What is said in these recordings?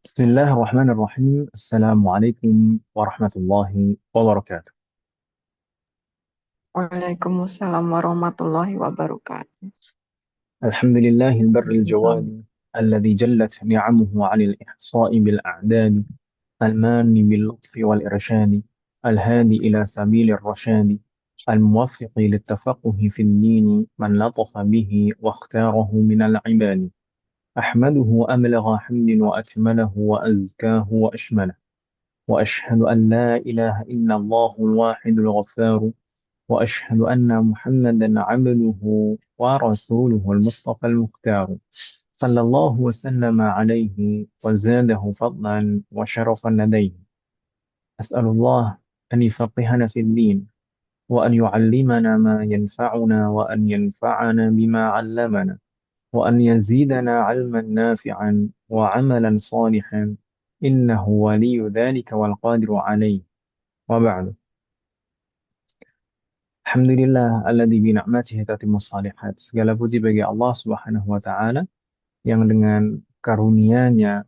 بسم الله الرحمن الرحيم. السلام عليكم ورحمة الله وبركاته. Waalaikumsalam warahmatullahi wabarakatuh. الحمد لله البر Waalaikumsalam. الجواد الذي جلت نعمه عن الإحصاء بالأعداد، المان باللطف والإرشاد، الهادي إلى سبيل الرشاد، الموفق للتفقه في الدين من لطف به واختاره من العباد. أحمده أبلغ حمد وأكمله وأزكاه وأشمله، وأشهد أن لا إله إلا الله الواحد الغفار، وأشهد أن محمدا عبده ورسوله المصطفى المختار، صلى الله وسلم عليه وزاده فضلا وشرفا لديه. أسأل الله أن يفقهنا في الدين، وأن يعلمنا ما ينفعنا، وأن ينفعنا بما علمنا، وأن يزيدنا علما نافعا وعملا صالحا، إنه ولي ذلك والقادر عليه. وبعد. Alhamdulillah alladzi bi ni'matihi tatimmus shalihat. Segala puji bagi Allah Subhanahu wa taala yang dengan karunia-Nya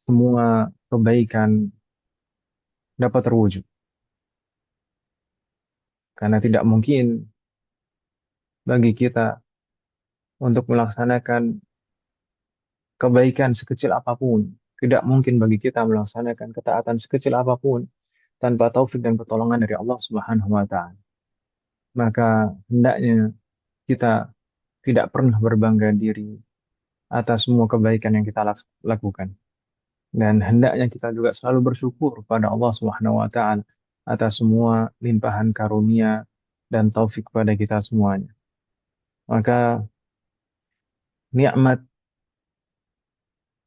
semua kebaikan dapat terwujud. Karena tidak mungkin bagi kita untuk melaksanakan kebaikan sekecil apapun. Tidak mungkin bagi kita melaksanakan ketaatan sekecil apapun tanpa taufik dan pertolongan dari Allah Subhanahu wa taala. Maka hendaknya kita tidak pernah berbangga diri atas semua kebaikan yang kita lakukan. Dan hendaknya kita juga selalu bersyukur pada Allah Subhanahu wa taala atas semua limpahan karunia dan taufik pada kita semuanya. Maka nikmat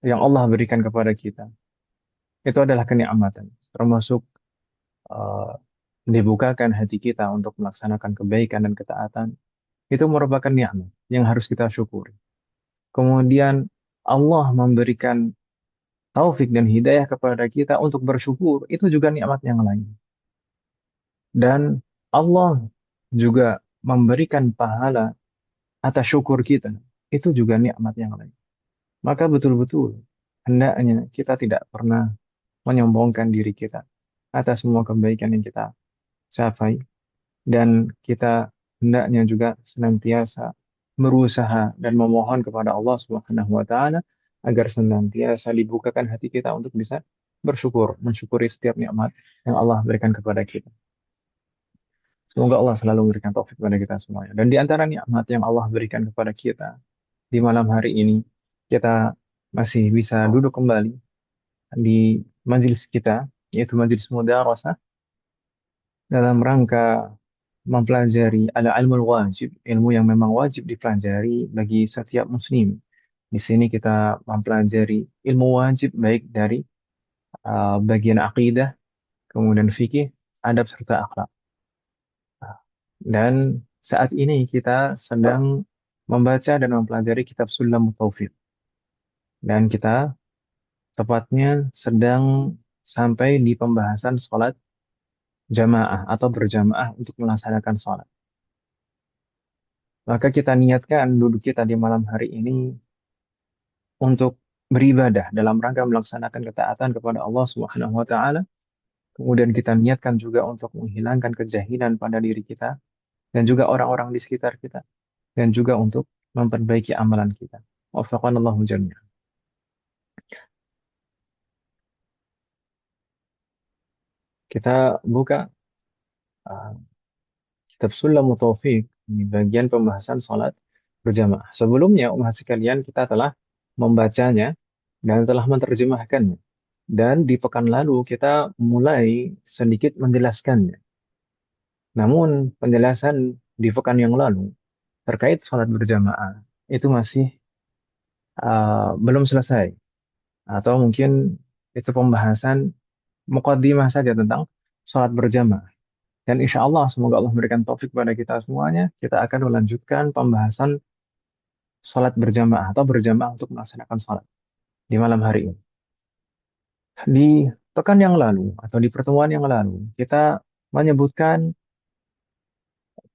yang Allah berikan kepada kita itu adalah kenikmatan, termasuk eh, dibukakan hati kita untuk melaksanakan kebaikan dan ketaatan, itu merupakan nikmat yang harus kita syukuri. Kemudian Allah memberikan taufik dan hidayah kepada kita untuk bersyukur, itu juga nikmat yang lain. Dan Allah juga memberikan pahala atas syukur kita. Itu juga nikmat yang lain. Maka betul-betul hendaknya kita tidak pernah menyombongkan diri kita atas semua kebaikan yang kita capai. Dan kita hendaknya juga senantiasa berusaha dan memohon kepada Allah Subhanahu wa taala agar senantiasa dibukakan hati kita untuk bisa bersyukur, mensyukuri setiap nikmat yang Allah berikan kepada kita. Semoga Allah selalu memberikan taufik kepada kita semuanya. Dan di antara nikmat yang Allah berikan kepada kita di malam hari ini, kita masih bisa duduk kembali di majelis kita, yaitu majelis mudarasah, dalam rangka mempelajari al-ilmul wajib, ilmu yang memang wajib dipelajari bagi setiap muslim. Di sini kita mempelajari ilmu wajib baik dari bagian akidah, kemudian fikih, adab serta akhlak. Dan saat ini kita sedang membaca dan mempelajari kitab Sulam Taufik. Dan kita tepatnya sedang sampai di pembahasan sholat jamaah atau berjamaah untuk melaksanakan sholat. Maka kita niatkan duduk kita di malam hari ini untuk beribadah dalam rangka melaksanakan ketaatan kepada Allah Subhanahu wa taala. Kemudian kita niatkan juga untuk menghilangkan kejahilan pada diri kita dan juga orang-orang di sekitar kita, dan juga untuk memperbaiki amalan kita. Waffaqanallahu jami'an. Kita buka uh, kitab Sulam Taufik di bagian pembahasan sholat berjamaah. Sebelumnya, umat sekalian, kita telah membacanya dan telah menerjemahkannya. Dan di pekan lalu kita mulai sedikit menjelaskannya. Namun penjelasan di pekan yang lalu terkait sholat berjamaah itu masih belum selesai. Atau mungkin itu pembahasan mukaddimah saja tentang sholat berjamaah. Dan insya Allah semoga Allah memberikan taufik pada kita semuanya. Kita akan melanjutkan pembahasan sholat berjamaah atau berjamaah untuk melaksanakan sholat di malam hari ini. Di pekan yang lalu atau di pertemuan yang lalu kita menyebutkan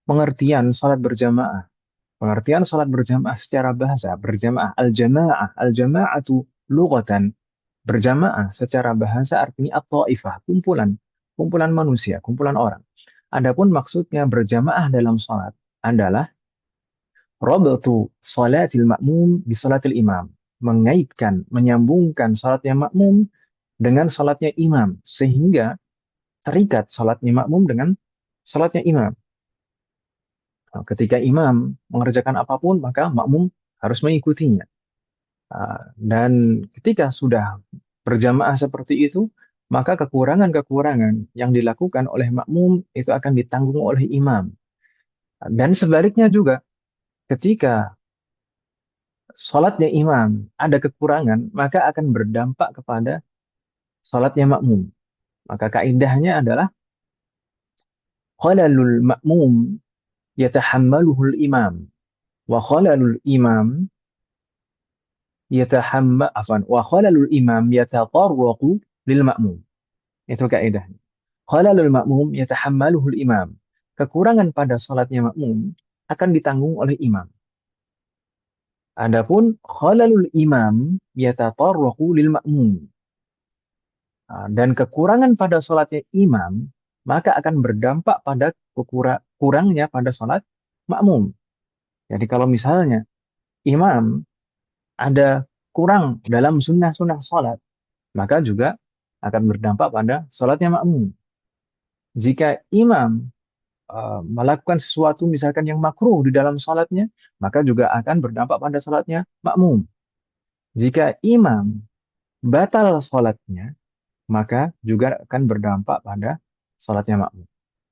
pengertian sholat berjamaah. Pengertian sholat berjamaah secara bahasa, berjamaah, al-jamaah. Al-jamaah itu lughatan. Berjamaah secara bahasa artinya at-taifah, kumpulan, kumpulan manusia, kumpulan orang. Adapun maksudnya berjamaah dalam salat adalah rabatu salatil ma'mum bi salatil imam, mengaitkan, menyambungkan salatnya makmum dengan salatnya imam sehingga terikat salatnya makmum dengan salatnya imam. Nah, ketika imam mengerjakan apapun maka makmum harus mengikutinya. Dan ketika sudah berjamaah seperti itu, maka kekurangan-kekurangan yang dilakukan oleh makmum itu akan ditanggung oleh imam. Dan sebaliknya juga, ketika sholatnya imam ada kekurangan, maka akan berdampak kepada sholatnya makmum. Maka kaidahnya adalah khalalul makmum yatahammaluhul imam wa khalalul imam wa khalalul imam yatatarwaqu lil makmum. Itu kaidahnya. Khalalul makmum yatahammaluhul imam. Kekurangan pada salatnya makmum akan ditanggung oleh imam. Adapun khalalul imam yatatarraqu lil makmum. Dan kekurangan pada salatnya imam maka akan berdampak pada kurangnya pada salat makmum. Jadi kalau misalnya imam ada kurang dalam sunnah-sunnah salat, maka juga akan berdampak pada salatnya makmum. Jika imam melakukan sesuatu misalkan yang makruh di dalam salatnya, maka juga akan berdampak pada salatnya makmum. Jika imam batal salatnya, maka juga akan berdampak pada salatnya makmum.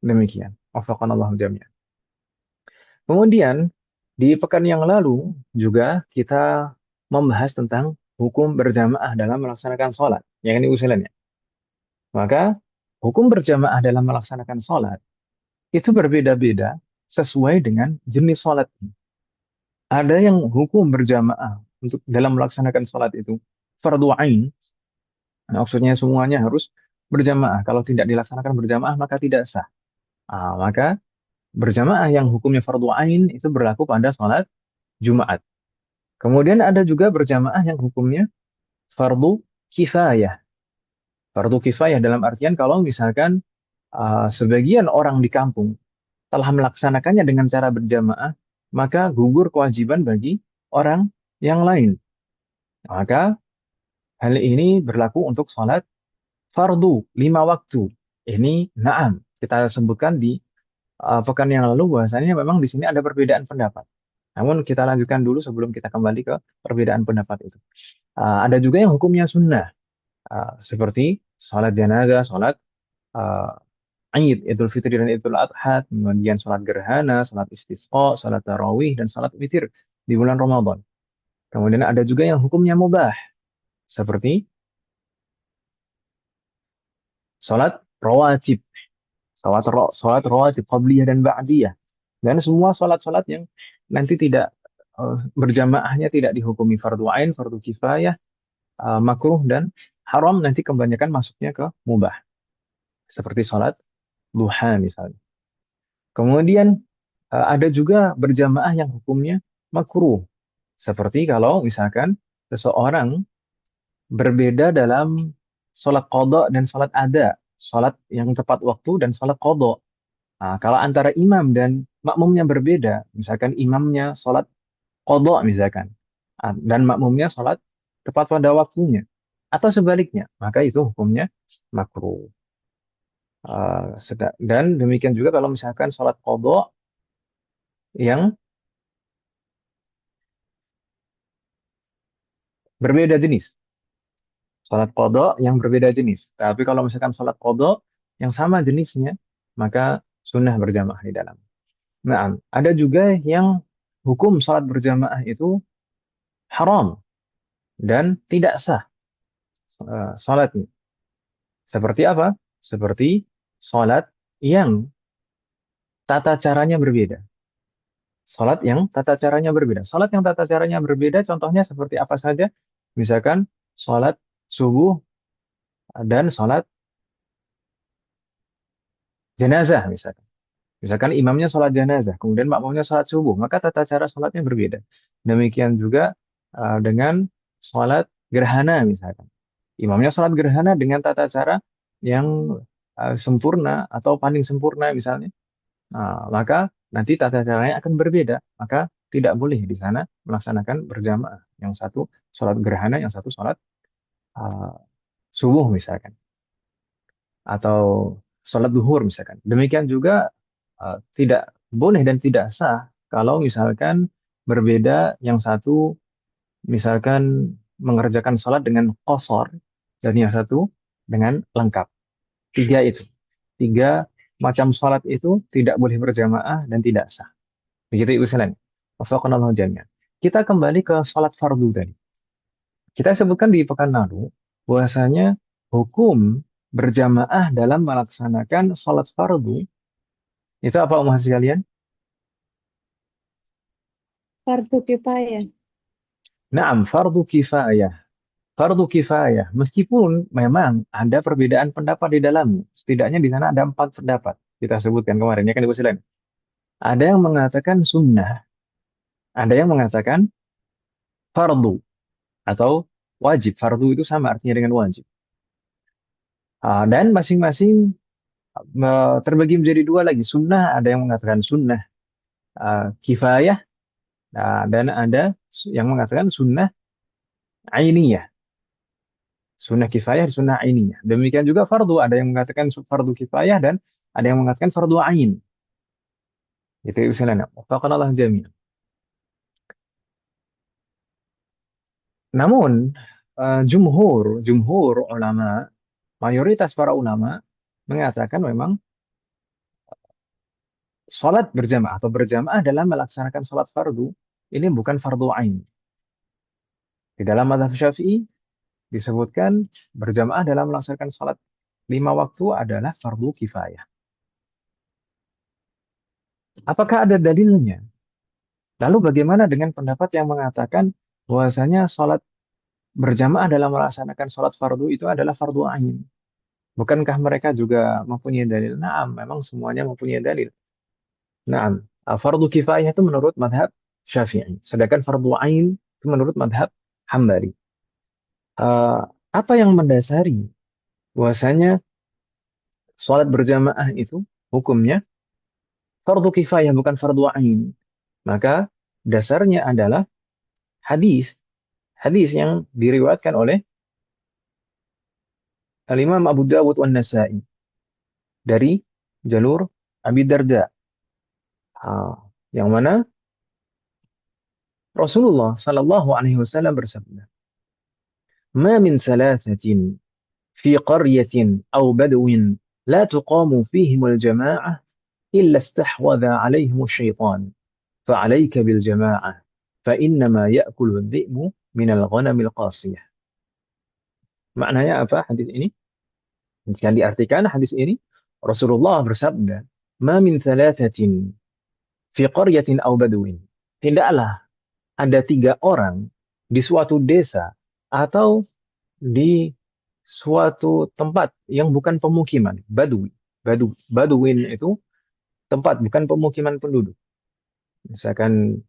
Demikian. Wafaqanallahu jami'an. Kemudian di pekan yang lalu juga kita membahas tentang hukum berjamaah dalam melaksanakan salat. Yang ini usulannya. Maka hukum berjamaah dalam melaksanakan salat itu berbeda-beda sesuai dengan jenis sholat. Ada yang hukum berjamaah untuk dalam melaksanakan sholat itu fardu ain. Maksudnya semuanya harus berjamaah. Kalau tidak dilaksanakan berjamaah maka tidak sah. Maka berjamaah yang hukumnya fardu ain itu berlaku pada sholat Jumat. Kemudian ada juga berjamaah yang hukumnya fardu kifayah. Fardu kifayah dalam artian kalau misalkan sebagian orang di kampung telah melaksanakannya dengan cara berjamaah, maka gugur kewajiban bagi orang yang lain. Maka hal ini berlaku untuk sholat fardu 5 waktu. Ini na'am. Kita sebutkan di pekan yang lalu bahwasanya memang di sini ada perbedaan pendapat. Namun kita lanjutkan dulu sebelum kita kembali ke perbedaan pendapat itu. Ada juga yang hukumnya sunnah, seperti sholat jenazah, sholat uh, Aid, Idul Fitri dan Idul Adha, kemudian sholat gerhana, sholat istisqa, sholat tarawih, dan sholat witir di bulan Ramadan. Kemudian ada juga yang hukumnya mubah, seperti sholat rawatib, sholat rawatib qabliyah dan ba'diyah. Dan semua sholat-sholat yang nanti tidak berjamaahnya tidak dihukumi fardu ain, fardu kifayah, makruh dan haram, nanti kebanyakan masuknya ke mubah. Seperti sholat duha misalnya. Kemudian ada juga berjamaah yang hukumnya makruh. Seperti kalau misalkan seseorang berbeda dalam sholat qadha dan sholat ada. Sholat yang tepat waktu dan sholat qadha. Kalau antara imam dan makmumnya berbeda, misalkan imamnya sholat qadha misalkan, dan makmumnya sholat tepat pada waktunya. Atau sebaliknya, maka itu hukumnya makruh. Dan demikian juga kalau misalkan sholat qadha yang berbeda jenis. Sholat qadha yang berbeda jenis. Tapi kalau misalkan sholat qadha yang sama jenisnya, maka sunnah berjamaah di dalam. Nah, ada juga yang hukum sholat berjamaah itu haram dan tidak sah sholatnya. Seperti apa? Seperti sholat yang tata caranya berbeda. Sholat yang tata caranya berbeda. Sholat yang tata caranya berbeda contohnya seperti apa saja? Misalkan sholat subuh dan sholat jenazah misalkan. Misalkan imamnya sholat jenazah, kemudian makmumnya sholat subuh, maka tata cara sholatnya berbeda. Demikian juga dengan sholat gerhana misalkan. Imamnya sholat gerhana dengan tata cara yang sempurna atau paling sempurna misalnya. Nah, maka nanti tata caranya akan berbeda. Maka tidak boleh di sana melaksanakan berjamaah. Yang satu sholat gerhana, yang satu sholat uh, subuh misalkan. Atau sholat duhur misalkan. Demikian juga tidak boleh dan tidak sah kalau misalkan berbeda yang satu misalkan mengerjakan sholat dengan qasar dan yang satu dengan lengkap. Tiga itu. Tiga macam sholat itu tidak boleh berjamaah dan tidak sah. Begitu Ibu sekalian. Wafaqanallahu jami'an. Kita kembali ke sholat fardu tadi. Kita sebutkan di pekan lalu bahwasanya hukum berjamaah dalam melaksanakan sholat fardu itu apa umat sekalian? Fardu kifayah. Naam, fardu kifayah. Fardu kifayah, meskipun memang ada perbedaan pendapat di dalamnya. Setidaknya di sana ada 4 pendapat. Kita sebutkan kemarin, ya kan Ibu sekalian. Ada yang mengatakan sunnah, ada yang mengatakan fardu atau wajib. Fardu itu sama artinya dengan wajib. Dan masing-masing terbagi menjadi dua lagi. Sunnah, ada yang mengatakan sunnah kifayah, dan ada yang mengatakan sunnah ainiyah. Sunnah kifayah, sunnah ainiyah. Demikian juga fardu, ada yang mengatakan fardu kifayah dan ada yang mengatakan fardu ain. Itu istilahnya. Wafaqanallah jami'an. Namun jumhur ulama, mayoritas para ulama mengatakan memang sholat berjamaah atau berjamaah dalam melaksanakan sholat fardu ini bukan fardu ain. Di dalam mazhab Syafi'i disebutkan berjamaah dalam melaksanakan sholat 5 waktu adalah fardu kifayah. Apakah ada dalilnya? Lalu bagaimana dengan pendapat yang mengatakan bahwasanya sholat berjamaah dalam melaksanakan sholat fardu itu adalah fardu ain? Bukankah mereka juga mempunyai dalil? Nah, memang semuanya mempunyai dalil. Nah, fardu kifayah itu menurut madhab Syafi'i. Sedangkan fardu ain itu menurut madhab Hambali. Eh, apa yang mendasari bahwasanya sholat berjamaah itu hukumnya fardu kifayah bukan fardu ain? Maka dasarnya adalah hadis. Hadis yang diriwayatkan oleh Al-Imam Abu Dawud wan Nasa'i dari jalur Abi Darda. Yang mana Rasulullah Sallallahu Alaihi Wasallam bersabda, "Ma min salasatin fi qaryatin aw badwin la tuqamu fihim al-jama'ah illa istahwadha 'alaihim asy-syaitan fa'alaika bil jama'ah fa innama ya'kulu adh-dhi'bu min al-ghanam al-qasiyah." Maknanya apa hadis ini? Jika diartikan hadis ini, Rasulullah bersabda, "Ma min salasatin fi qaryatin aw badwin." Tidaklah ada 3 orang di suatu desa atau di suatu tempat yang bukan pemukiman, badui. Baduin itu tempat, bukan pemukiman penduduk. Misalkan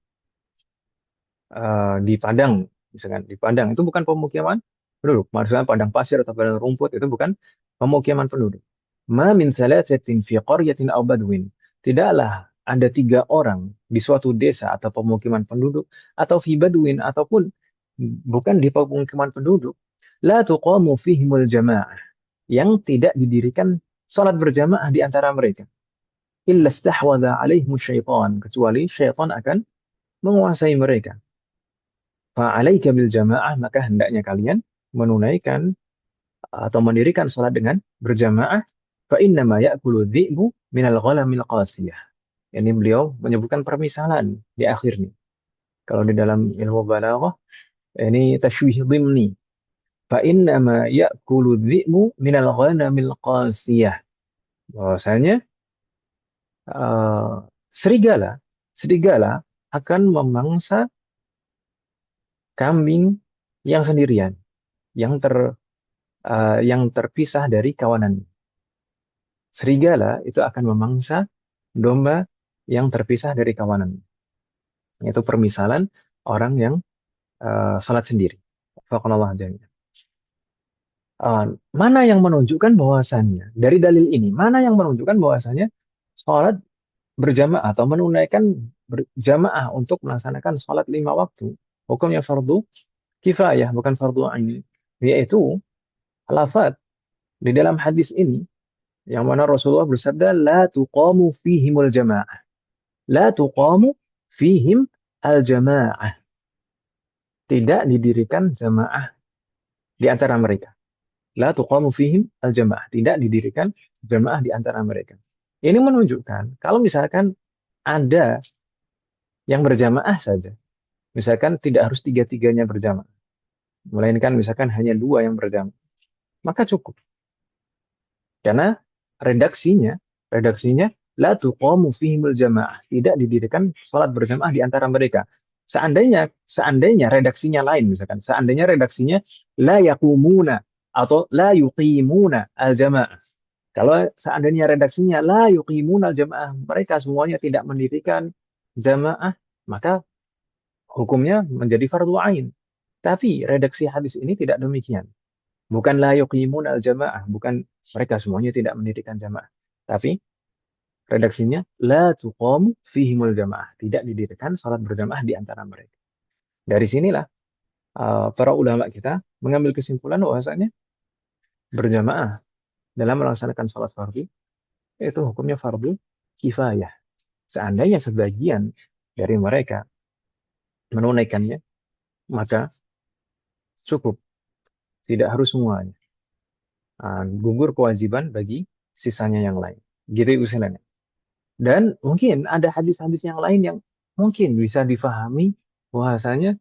di Padang, misalkan di Padang itu bukan pemukiman penduduk. Maksudnya padang pasir atau padang rumput itu bukan pemukiman penduduk. Ma min salasatin fi qaryatin aw badwin. Tidaklah ada 3 orang di suatu desa atau pemukiman penduduk atau fi badwin ataupun bukan di pemukiman penduduk. La tuqamu fihimul jamaah. Yang tidak didirikan salat berjamaah di antara mereka. Illa istahwadha alaihim syaitan. Kecuali syaitan akan menguasai mereka. Fa'alaika bil jamaah, maka hendaknya kalian menunaikan atau mendirikan salat dengan berjamaah. Fa innama ya'kulu dhi'bu minal ghalamil qasiyah. Ini beliau menyebutkan permisalan di akhirnya. Kalau di dalam ilmu balaghah ini tashwih dhimni. Fa innama ya'kulu dhi'bu minal ghalamil qasiyah. Bahwasanya uh, serigala serigala akan memangsa kambing yang sendirian, yang yang terpisah dari kawanan. Serigala itu akan memangsa domba yang terpisah dari kawanan. Itu permisalan orang yang salat sendiri. Faqallahu jami'an. Mana yang menunjukkan bahwasannya dari dalil ini, mana yang menunjukkan bahwasannya sholat berjamaah atau menunaikan berjamaah untuk melaksanakan sholat 5 waktu hukumnya fardu kifayah bukan fardu ain, yaitu lafaz di dalam hadis ini yang mana Rasulullah bersabda la tuqamu fihimul jamaah, la tuqamu fihim al jamaah, tidak didirikan jamaah di antara mereka. La tuqamu fihim al-jamaah. Tidak didirikan jamaah di antara mereka. Ini menunjukkan kalau misalkan ada yang berjamaah saja, misalkan tidak harus tiga-tiganya berjamaah, melainkan misalkan hanya dua yang berjamaah, maka cukup. Karena redaksinya la tuqamu fihim al-jamaah. Tidak didirikan sholat berjamaah di antara mereka. Seandainya redaksinya lain, misalkan seandainya redaksinya la yaqumuna atau la yuqimuna al-jamaah. Kalau seandainya redaksinya la yuqimuna al-jamaah, mereka semuanya tidak mendirikan jamaah, maka hukumnya menjadi fardu ain. Tapi redaksi hadis ini tidak demikian. Bukan la yuqimuna al-jamaah, bukan mereka semuanya tidak mendirikan jamaah. Tapi redaksinya la tuqamu fihimul jamaah, tidak didirikan salat berjamaah di antara mereka. Dari sinilah para ulama kita mengambil kesimpulan bahwasanya berjamaah dalam melaksanakan salat fardu itu hukumnya fardu kifayah. Seandainya sebagian dari mereka menunaikannya, maka cukup, tidak harus semuanya. Gugur kewajiban bagi sisanya yang lain. Gitu usulnya. Dan mungkin ada hadis-hadis yang lain yang mungkin bisa difahami bahwasanya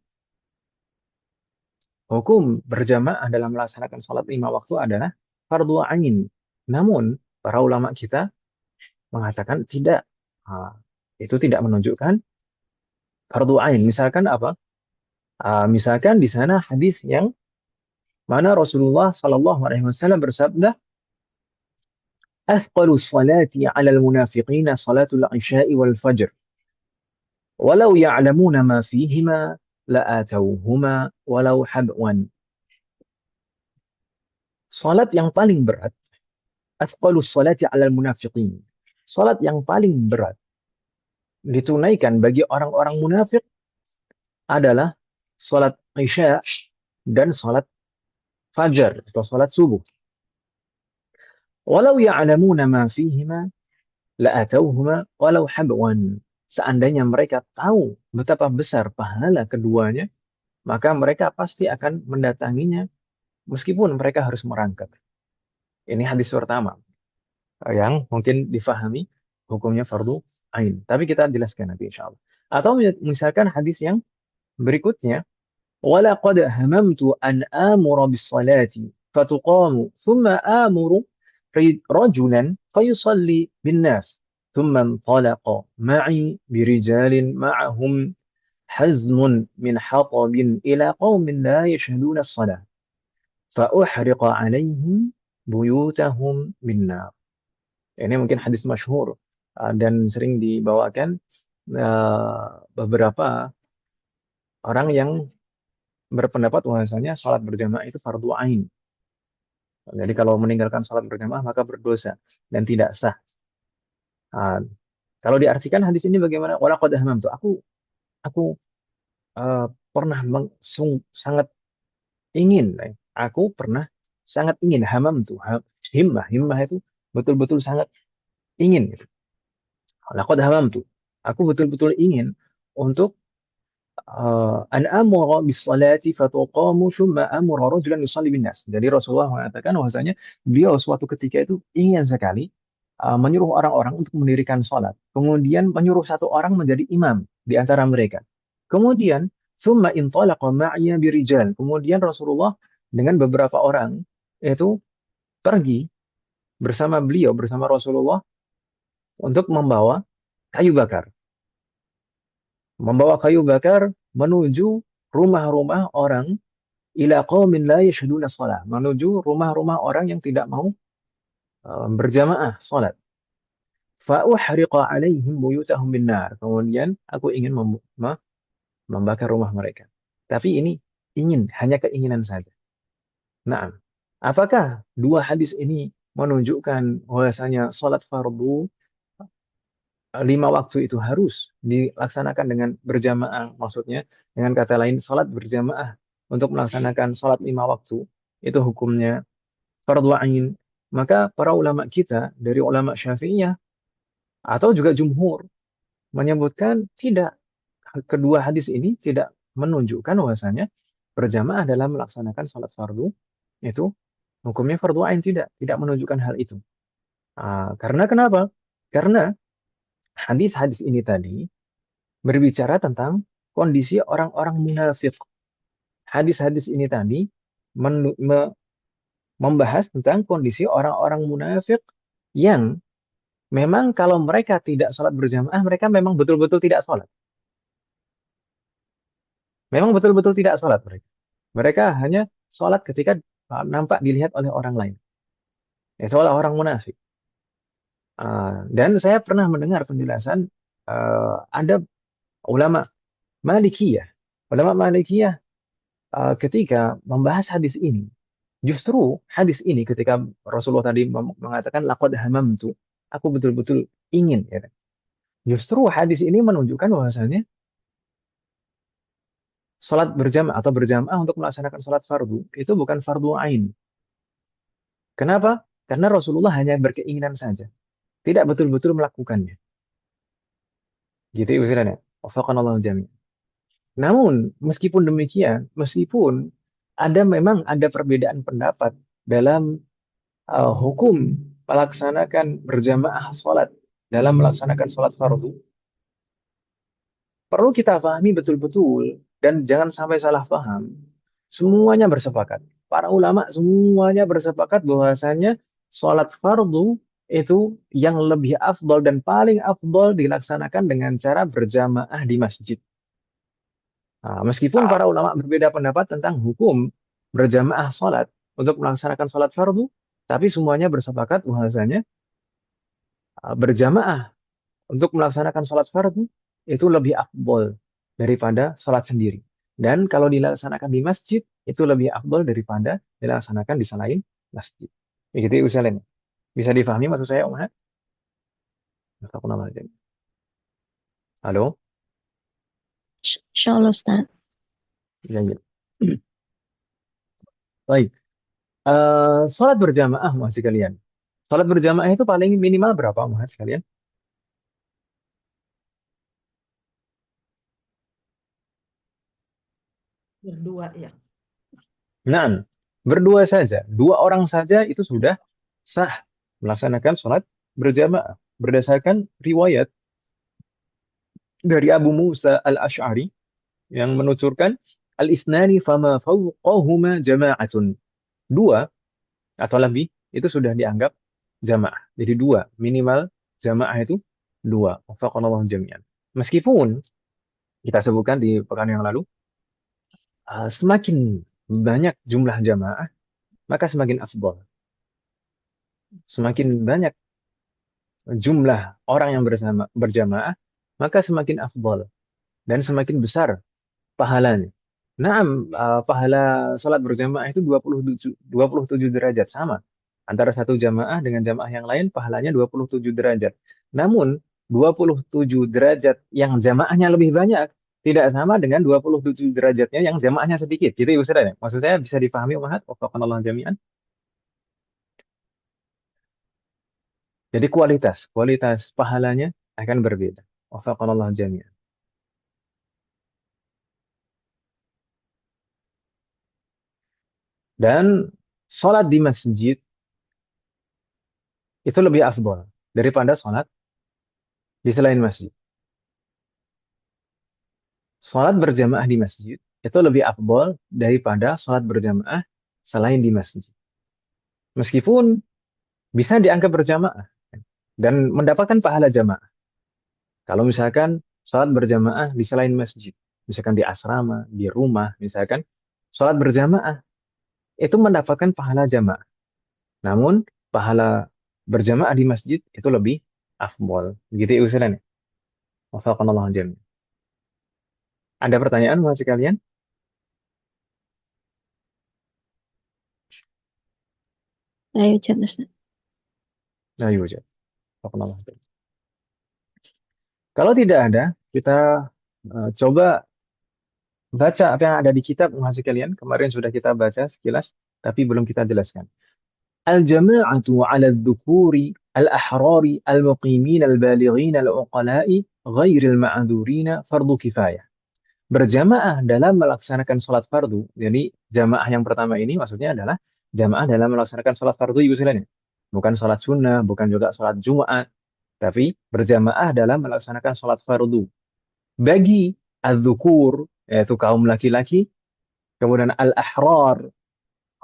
hukum berjamaah dalam melaksanakan sholat 5 waktu adalah fardu ain. Namun para ulama kita mengatakan tidak. Itu tidak menunjukkan fardu ain. Misalkan apa? Misalkan di sana hadis yang mana Rasulullah Shallallahu Alaihi Wasallam bersabda, "Athqalu salati 'ala al-munafiqina salatul isya'i wal fajr. Walau ya'lamuna ma fihima la'atauhuma walau habwan." Salat yang paling berat, athqalus salati 'alal munafiqin. Salat yang paling berat ditunaikan bagi orang-orang munafik adalah salat Isya dan salat fajar atau salat subuh. Walau ya'lamuna ma fihima la'atauhuma walau habwan. Seandainya mereka tahu betapa besar pahala keduanya, maka mereka pasti akan mendatanginya meskipun mereka harus merangkak. Ini hadis pertama yang mungkin difahami hukumnya fardu ain. Tapi kita jelaskan nanti insyaallah. Atau misalkan hadis yang berikutnya, walaqad hamamtu an amura bis-salati fatuqamu thumma amuru rajulan fayusalli bin-nas thumma intalaqa ma'i birijalin ma'ahum hazmun min hatabin ila qaumin la yashhaduna as-salah fa uhriqa 'alaihim buyutahum bin-nar. Ini mungkin hadis masyhur dan sering dibawakan beberapa orang yang berpendapat bahwasanya sholat berjamaah itu fardu ain. Jadi kalau meninggalkan sholat berjamaah maka berdosa dan tidak sah. Uh, Kalau diartikan hadis ini bagaimana? Walaqad hamamtu. Aku pernah sangat ingin. Aku pernah sangat ingin hamamtu. Himmah itu betul-betul sangat ingin. Gitu. Laqad hamamtu. Aku betul-betul ingin untuk an amura bis-salati fatuqamu thumma amura rajulan yusalli bin-nas. Jadi Rasulullah mengatakan bahwasanya beliau suatu ketika itu ingin sekali menyuruh orang-orang untuk mendirikan salat. Kemudian menyuruh satu orang menjadi imam di antara mereka. Kemudian thumma intalaqa ma'iya birijal. Kemudian Rasulullah dengan beberapa orang itu pergi bersama beliau bersama Rasulullah untuk membawa kayu bakar. Membawa kayu bakar menuju rumah-rumah orang ila qaumin la yashhaduna shalah, menuju rumah-rumah orang yang tidak mau berjamaah salat. Fa uhriqa alaihim buyutahum binnar. Kemudian aku ingin membakar rumah mereka. Tapi ini ingin, hanya keinginan saja. Nah, apakah dua hadis ini menunjukkan bahwasanya sholat fardu 5 waktu itu harus dilaksanakan dengan berjamaah? Maksudnya, dengan kata lain, sholat berjamaah untuk melaksanakan sholat 5 waktu itu hukumnya fardu ain. Maka para ulama kita dari ulama Syafi'iyah atau juga jumhur menyebutkan tidak, kedua hadis ini tidak menunjukkan bahwasanya berjamaah dalam melaksanakan sholat fardu itu hukumnya fardu ain, tidak menunjukkan hal itu. Karena kenapa? Karena hadis-hadis ini tadi berbicara tentang kondisi orang-orang munafik. Hadis-hadis ini tadi membahas tentang kondisi orang-orang munafik yang memang kalau mereka tidak sholat berjamaah, mereka memang betul-betul tidak sholat. Memang betul-betul tidak sholat mereka. Mereka hanya sholat ketika nampak dilihat oleh orang lain. Seolah orang munafik. Dan saya pernah mendengar penjelasan ada ulama Malikiyah. Ulama Malikiyah ketika membahas hadis ini, justru hadis ini ketika Rasulullah tadi mengatakan laqad hamamtu, aku betul-betul ingin, ya kan? Justru hadis ini menunjukkan bahwasanya sholat berjamaah atau berjamaah untuk melaksanakan sholat fardu itu bukan fardu ain. Kenapa? Karena Rasulullah hanya berkeinginan saja, tidak betul-betul melakukannya. Gitu ya usirannya. Wafaqanallahu jami'an. Namun, meskipun demikian, meskipun memang ada perbedaan pendapat dalam hukum melaksanakan berjamaah sholat dalam melaksanakan sholat fardu, perlu kita pahami betul-betul dan jangan sampai salah paham. Semuanya bersepakat. Para ulama semuanya bersepakat bahwasanya sholat fardu itu yang lebih afdol dan paling afdol dilaksanakan dengan cara berjamaah di masjid. Meskipun para ulama berbeda pendapat tentang hukum berjamaah sholat untuk melaksanakan sholat fardu, tapi semuanya bersepakat bahwasanya berjamaah untuk melaksanakan sholat fardu itu lebih afdol daripada sholat sendiri. Dan kalau dilaksanakan di masjid, itu lebih afdol daripada dilaksanakan di selain masjid. Begitu usianya. Bisa difahami maksud saya, Om? Halo? Insyaallah Ustaz. Ya, ya. Baik. Sholat berjamaah, masih kalian. Sholat berjamaah itu paling minimal berapa, Mas sekalian? Berdua ya. Nah, berdua saja, 2 orang saja itu sudah sah melaksanakan sholat berjamaah. Berdasarkan riwayat dari Abu Musa al-Ash'ari yang menuturkan al-isnani fama fawqahuma jama'atun. 2 atau lebih itu sudah dianggap jamaah. Jadi 2, minimal jamaah itu 2. Wafaqanallahu jami'an. Meskipun kita sebutkan di pekan yang lalu, semakin banyak jumlah jamaah, maka semakin afdal. Semakin banyak jumlah orang yang berjamaah, maka semakin afdal dan semakin besar pahalanya. Nah, pahala sholat berjamaah itu 27 derajat sama. Antara satu jamaah dengan jamaah yang lain pahalanya 27 derajat. Namun 27 derajat yang jamaahnya lebih banyak tidak sama dengan 27 derajatnya yang jamaahnya sedikit. Gitu ya Ustaz ya. Maksud saya bisa dipahami Umahat? Wafaqanallahu jami'an. Jadi kualitas pahalanya akan berbeda. Wafaqanallahu jami'an. Dan sholat di masjid itu lebih afdol daripada sholat di selain masjid. Sholat berjamaah di masjid itu lebih afdol daripada sholat berjamaah selain di masjid. Meskipun bisa dianggap berjamaah dan mendapatkan pahala jamaah. Kalau misalkan sholat berjamaah di selain masjid, misalkan di asrama, di rumah, misalkan sholat berjamaah itu mendapatkan pahala jamaah. Namun pahala berjamaah di masjid itu lebih afdol. Begitu ya usulannya. Wafaqanallahu jami'an. Ada pertanyaan masih kalian? La yujad, Ustaz. La yujad. Barakallahu fiik. Kalau tidak ada, kita coba baca apa yang ada di kitab mahasiswa kalian. Kemarin sudah kita baca sekilas, tapi belum kita jelaskan. Al-jama'atu 'ala adh-dhukuri al-ahrari al-muqimin al-balighin al-uqala'i ghairil ma'dzurina fardu kifayah. Berjamaah dalam melaksanakan sholat fardu. Jadi jamaah yang pertama ini maksudnya adalah jamaah dalam melaksanakan sholat fardu ibu sekalian. Bukan sholat sunnah, bukan juga sholat Jumat, tapi berjamaah dalam melaksanakan sholat fardu. Bagi al-dhukur, yaitu kaum laki-laki, kemudian al-ahrar,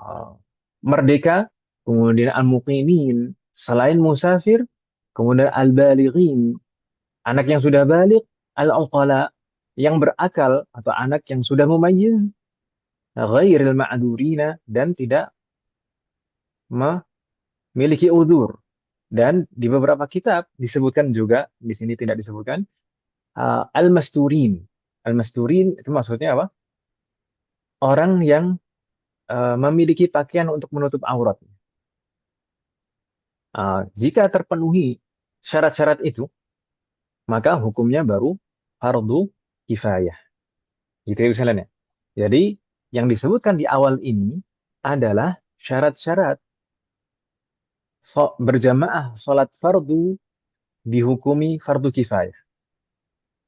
uh, merdeka, kemudian al-muqimin, selain musafir, kemudian al-balighin, anak yang sudah balik, al-uqala, yang berakal atau anak yang sudah mumayyiz, ghairil ma'dzurina, dan tidak memiliki uzur. Dan di beberapa kitab disebutkan juga, di sini tidak disebutkan, al-masturin. Al-masturin itu maksudnya apa? Orang yang memiliki pakaian untuk menutup aurat. Jika terpenuhi syarat-syarat itu, maka hukumnya baru fardu kifayah. Gitu ya misalnya. Jadi yang disebutkan di awal ini adalah syarat-syarat berjamaah sholat fardu dihukumi fardu kifayah.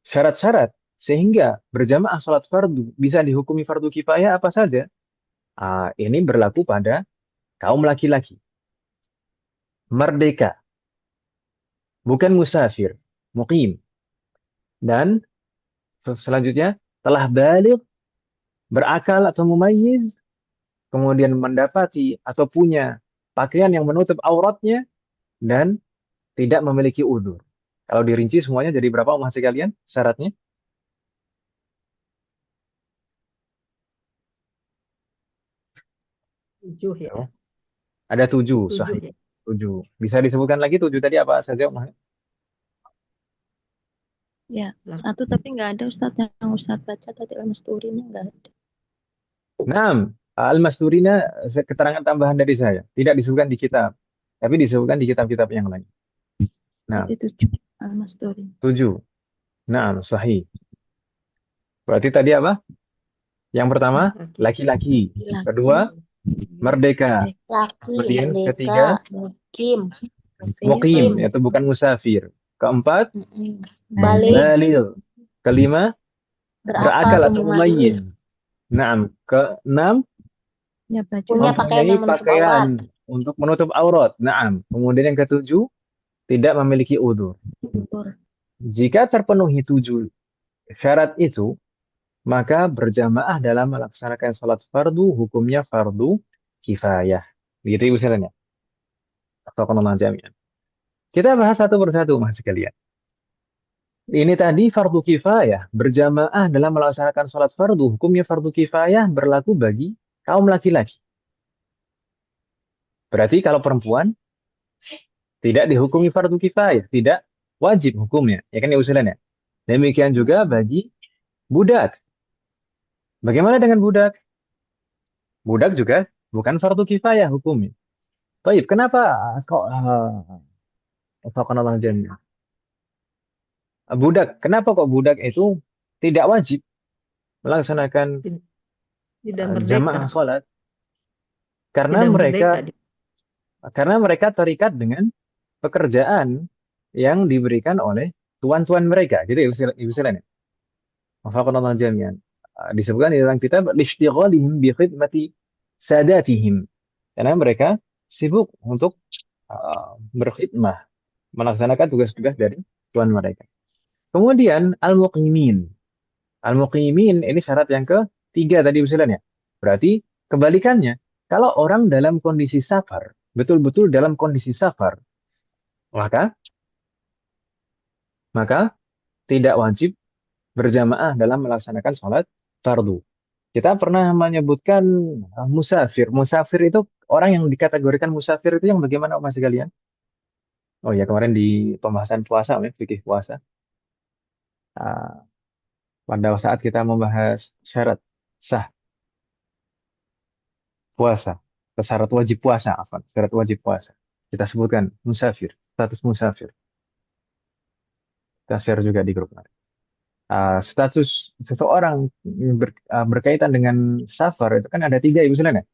Syarat-syarat sehingga berjamaah sholat fardu bisa dihukumi fardu kifayah apa saja? Ini berlaku pada kaum laki-laki, merdeka, bukan musafir, muqim, dan selanjutnya telah balik, berakal atau mumayyiz, kemudian mendapati atau punya pakaian yang menutup auratnya dan tidak memiliki udzur. Kalau dirinci semuanya jadi berapa mahasiswa kalian syaratnya? Tujuh ya. Oh, ada 7, Tujuh sahih. ya. 7. Bisa disebutkan lagi 7 tadi apa saja, Mas? Ya, satu tapi nggak ada Ustaz yang Ustaz baca tadi al-masturinnya nggak ada. Naam, Al-Masturina keterangan tambahan dari saya. Tidak disebutkan di kitab, tapi disebutkan di kitab-kitab yang lain. Nah, Berarti 7 al-masturin. 7. Naam, sahih. Berarti tadi apa? Yang pertama, laki-laki. Laki-laki. Kedua, merdeka. Laki, Kemudian merdeka, ketiga, mukim, muqim, yaitu bukan musafir. Keempat, balik, balil. Kelima, berakal atau mumayyiz. Naam, keenam, Ya, baju punya pakaian mempunyai yang menutup pakaian aurat. untuk menutup aurat. Naam. Kemudian yang ketujuh, tidak memiliki udzur. ukur. Jika terpenuhi 7 syarat itu, maka berjamaah dalam melaksanakan sholat fardu hukumnya fardu kifayah. Begitu ibu sekalian ya. Astagfirullah jami'an. Kita bahas satu persatu mas sekalian. Ini tadi fardu kifayah, berjamaah dalam melaksanakan sholat fardu hukumnya fardu kifayah berlaku bagi kaum laki-laki. Berarti kalau perempuan tidak dihukumi fardu kifayah, tidak wajib hukumnya, ya kan ibu sekalian ya. Demikian juga bagi budak. Bagaimana dengan budak? Budak juga bukan fardu kifayah hukumnya. Baik, kenapa kok Allah jami'an? Budak, kenapa kok budak itu tidak wajib melaksanakan Tidak merdeka. jamaah sholat? Karena Tidak mereka merdeka. terikat dengan pekerjaan yang diberikan oleh tuan-tuan mereka. Gitu ya, ibu sekalian. Allah jami'an. Disebutkan di dalam kitab lishtighalihim bi khidmati sadatihim. Karena mereka sibuk untuk berkhidmah, melaksanakan tugas-tugas dari tuan mereka. Kemudian al-muqimin. Al-muqimin ini syarat yang ketiga tadi usulan ya. Berarti kebalikannya, kalau orang dalam kondisi safar, betul-betul dalam kondisi safar, maka tidak wajib berjamaah dalam melaksanakan sholat fardu. Kita pernah menyebutkan musafir. Musafir itu orang yang dikategorikan musafir itu yang bagaimana mas sekalian? Oh ya kemarin di pembahasan puasa, ya, fikih puasa. Pada saat kita membahas syarat sah puasa, atau syarat wajib puasa, syarat wajib puasa. Kita sebutkan musafir, status musafir. Kita share juga di grup. Status seseorang berkaitan dengan safar itu kan ada 3 Ibu Selena.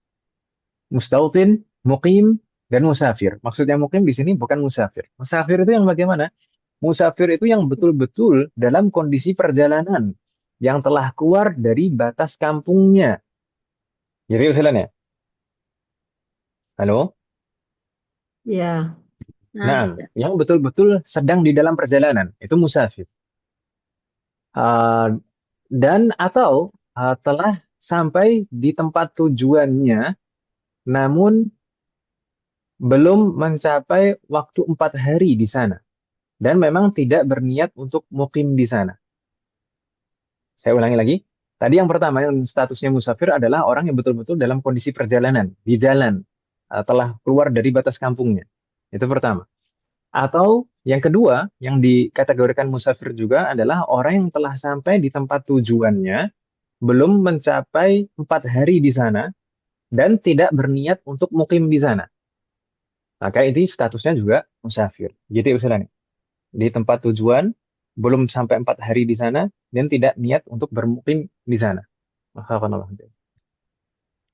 Mustautin, muqim, dan musafir. Maksudnya muqim di sini bukan musafir. Musafir itu yang bagaimana? Musafir itu yang betul-betul dalam kondisi perjalanan, yang telah keluar dari batas kampungnya. Jadi Ibu Selena, halo? Ya, Nah, Ustaz. yang betul-betul sedang di dalam perjalanan, itu musafir. Uh, dan atau telah sampai di tempat tujuannya, namun belum mencapai waktu 4 hari di sana, dan memang tidak berniat untuk mukim di sana. Saya ulangi lagi. Tadi yang pertama, yang statusnya musafir adalah orang yang betul-betul dalam kondisi perjalanan, di jalan, telah keluar dari batas kampungnya. Itu pertama. Atau yang kedua, yang dikategorikan musafir juga adalah orang yang telah sampai di tempat tujuannya, belum mencapai 4 hari di sana, dan tidak berniat untuk mukim di sana. Maka ini statusnya juga musafir. Jadi usulannya, di tempat tujuan, belum sampai 4 hari di sana, dan tidak niat untuk bermukim di sana.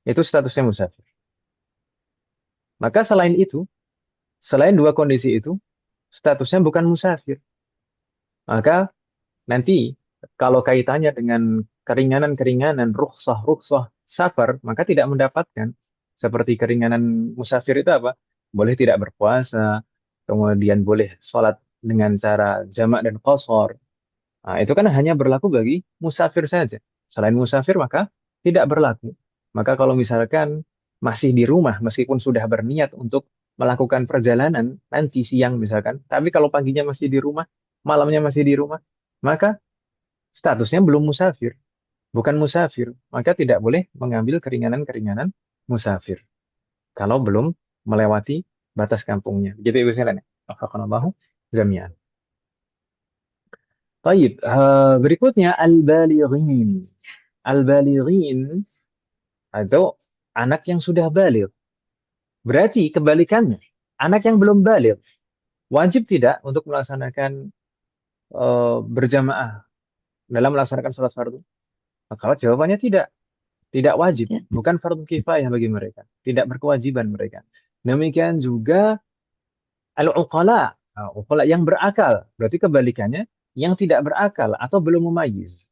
Itu statusnya musafir. Maka selain 2 kondisi itu, statusnya bukan musafir. Maka nanti kalau kaitannya dengan keringanan-keringanan, rukhsah safar, maka tidak mendapatkan. Seperti keringanan musafir itu apa? Boleh tidak berpuasa, kemudian boleh sholat dengan cara jamak dan qasar. Nah, itu kan hanya berlaku bagi musafir saja. Selain musafir maka tidak berlaku. Maka kalau misalkan masih di rumah, meskipun sudah berniat untuk melakukan perjalanan nanti siang misalkan, tapi kalau paginya masih di rumah, malamnya masih di rumah, maka statusnya belum musafir, bukan musafir, maka tidak boleh mengambil keringanan-keringanan musafir kalau belum melewati batas kampungnya. Jadi Ibu sekalian, Allahu jami'an. Baik, berikutnya al-balighin. Al-balighin atau anak yang sudah baligh. Berarti kebalikannya, anak yang belum baligh wajib tidak untuk melaksanakan berjamaah dalam melaksanakan sholat fardu? Maka jawabannya tidak wajib, Ya. bukan fardu kifayah bagi mereka, tidak berkewajiban mereka. Demikian juga al-uqala, uqala yang berakal, berarti kebalikannya yang tidak berakal atau belum memayyiz.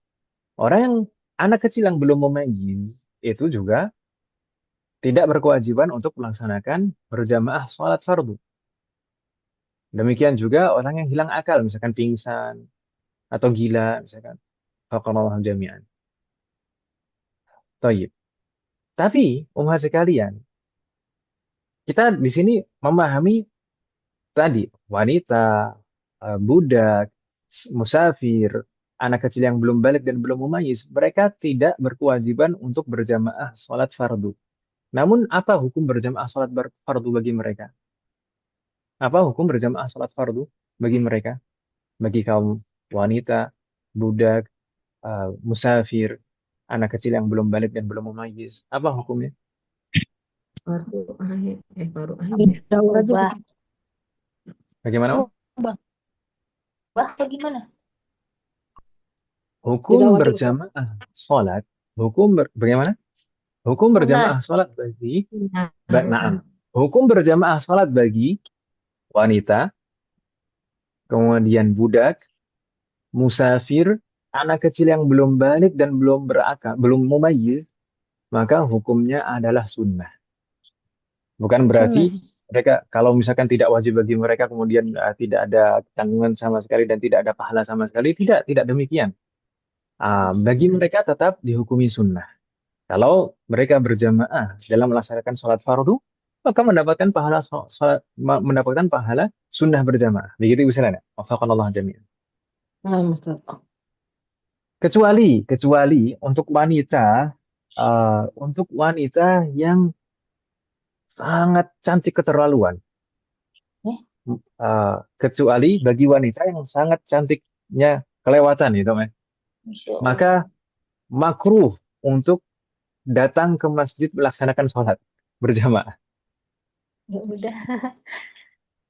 Orang yang anak kecil yang belum memayyiz itu juga tidak berkewajiban untuk melaksanakan berjamaah sholat fardu. Demikian juga orang yang hilang akal, misalkan pingsan atau gila, misalkan. Faqamallahu jami'an. Tayyib. Tapi, umat sekalian, kita di sini memahami tadi, wanita, budak, musafir, anak kecil yang belum balik dan belum mumayyiz, mereka tidak berkewajiban untuk berjamaah sholat fardu. Namun, apa hukum berjamaah sholat fardu bagi mereka? Apa hukum berjamaah sholat fardu bagi mereka? Bagi kaum wanita, budak, musafir, anak kecil yang belum balik dan belum mumayyiz. Apa hukumnya? baru akhir, baru akhir. Ubah. Bagaimana? Oh. Ubah bagaimana? Hukum berjamaah sholat, bagaimana? Hukum berjamaah sholat bagi, naam. Hukum berjamaah sholat bagi wanita, kemudian budak, musafir, anak kecil yang belum balik dan belum berakal, belum mumayyiz, maka hukumnya adalah sunnah. Bukan berarti mereka kalau misalkan tidak wajib bagi mereka kemudian tidak ada tanggungan sama sekali dan tidak ada pahala sama sekali, tidak demikian. Bagi mereka tetap dihukumi sunnah. Kalau mereka berjamaah dalam melaksanakan sholat fardu, maka mendapatkan pahala sunnah berjamaah. Begitu Ibu Selana. Wafaqanallah jami'an. Kecuali untuk wanita yang sangat cantik keterlaluan. Kecuali bagi wanita yang sangat cantiknya kelewatan itu, maka makruh untuk datang ke masjid melaksanakan sholat. berjamaah? Ya udah.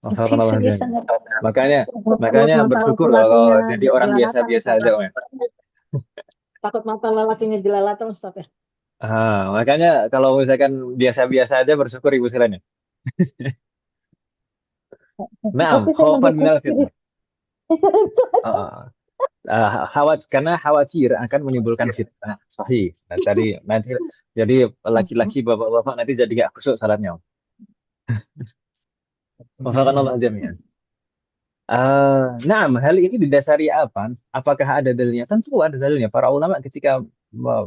Penting Wafakallahu serius jami'an. sangat. Makanya Takut mata bersyukur loh kalau lelakinya jadi orang jelalatan biasa-biasa Ustaz aja, ya. Om. Takut mata lelakinya jelalatan Ustaz ya. Makanya kalau misalkan biasa-biasa aja bersyukur Ibu Selene. Naam, Tapi saya khaufan lebih minal khusus fitnah. Ah, karena khawatir akan menimbulkan fitnah. Sahih. Nah, nanti jadi laki-laki bapak-bapak nanti jadi gak khusyuk salatnya. Wafakallahu jami'an. Nah, hal ini didasari apa? Apakah ada dalilnya? Tentu ada dalilnya. Para ulama ketika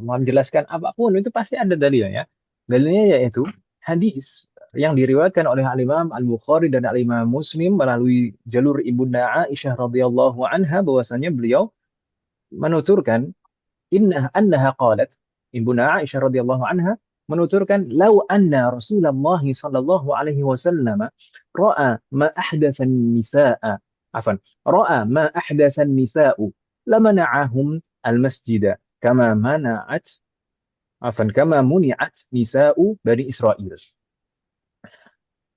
menjelaskan apapun itu pasti ada dalilnya. Dalilnya yaitu hadis yang diriwayatkan oleh Al-Imam Al-Bukhari dan Al-Imam Muslim melalui jalur Ibunda Aisyah radhiyallahu anha bahwasanya beliau menuturkan annaha qalat, Ibunda Aisyah radhiyallahu anha menuturkan lau anna Rasulullah sallallahu alaihi wasallam ra'a ma ahdatsan nisaa afan ra'a ma ahdatsan nisa'u lamana'ahum al-masjida kama muni'at nisa'u Bani Israel.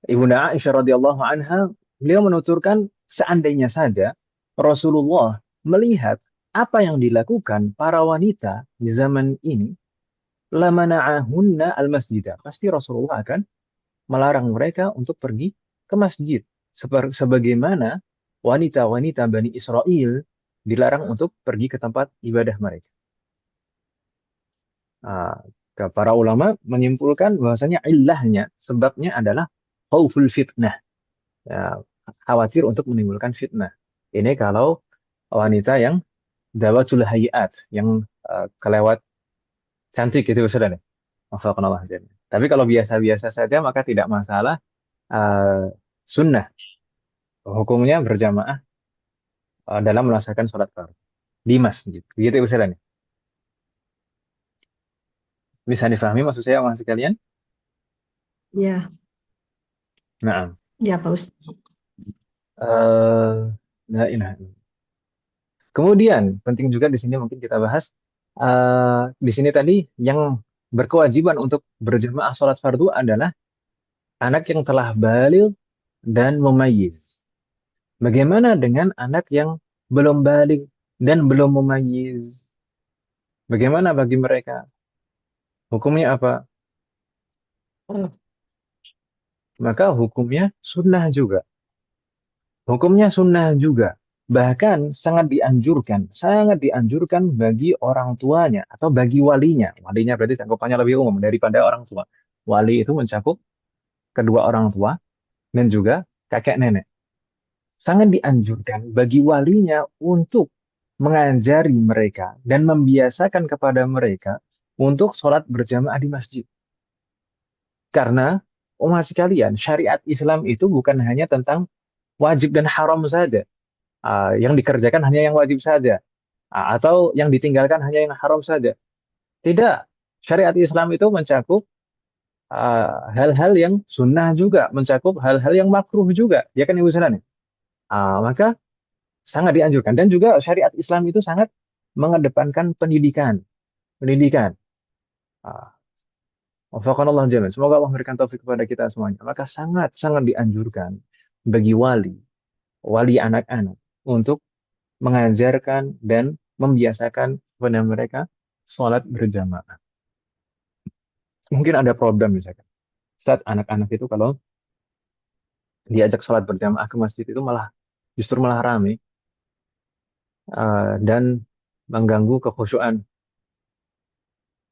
Ibunda Aisyah radhiyallahu anha beliau menuturkan seandainya saja Rasulullah melihat apa yang dilakukan para wanita di zaman ini, lamana'ahunna al-masjidah. Pasti Rasulullah akan melarang mereka untuk pergi ke masjid. Sebagaimana wanita-wanita Bani Israel dilarang untuk pergi ke tempat ibadah mereka. Para ulama menyimpulkan bahwasanya illahnya, sebabnya adalah khauful fitnah. Ya, khawatir untuk menimbulkan fitnah. Ini kalau wanita yang dawatul hayat, yang kelewat cantik gitu Ustaz. Wafaqqanallah jami'an. Tapi kalau biasa-biasa saja maka tidak masalah. Sunnah hukumnya berjamaah dalam melaksanakan sholat fardu di masjid. Begitu Ustaz. Bisa difahami maksud saya maksud kalian? Ya, Nah, ya Pak Ustaz. la ilaha illallah. Kemudian penting juga di sini mungkin kita bahas di sini tadi yang berkewajiban untuk berjamaah sholat fardu adalah anak yang telah baligh dan mumayyiz. Bagaimana dengan anak yang belum baligh dan belum mumayyiz? Bagaimana bagi mereka? Hukumnya apa? Oh, Maka hukumnya sunnah juga. Hukumnya sunnah juga. Bahkan sangat dianjurkan bagi orang tuanya atau bagi walinya. Walinya berarti cakupannya lebih umum daripada orang tua. Wali itu mencakup kedua orang tua dan juga kakek nenek. Sangat dianjurkan bagi walinya untuk mengajari mereka dan membiasakan kepada mereka untuk sholat berjamaah di masjid. Karena, umat sekalian, syariat Islam itu bukan hanya tentang wajib dan haram saja. Yang dikerjakan hanya yang wajib saja. Atau yang ditinggalkan hanya yang haram saja. Tidak. Syariat Islam itu mencakup hal-hal yang sunnah juga. Mencakup hal-hal yang makruh juga. Ya kan Ibu Sanan? Maka sangat dianjurkan. Dan juga syariat Islam itu sangat mengedepankan pendidikan. Pendidikan. Wafaqanallah jami'an. Semoga Allah memberikan taufik kepada kita semuanya. Maka sangat-sangat dianjurkan bagi wali anak-anak untuk mengajarkan dan membiasakan kepada mereka sholat berjamaah. Mungkin ada problem misalkan. Saat anak-anak itu kalau diajak sholat berjamaah ke masjid itu justru malah ramai dan mengganggu kekhusyuan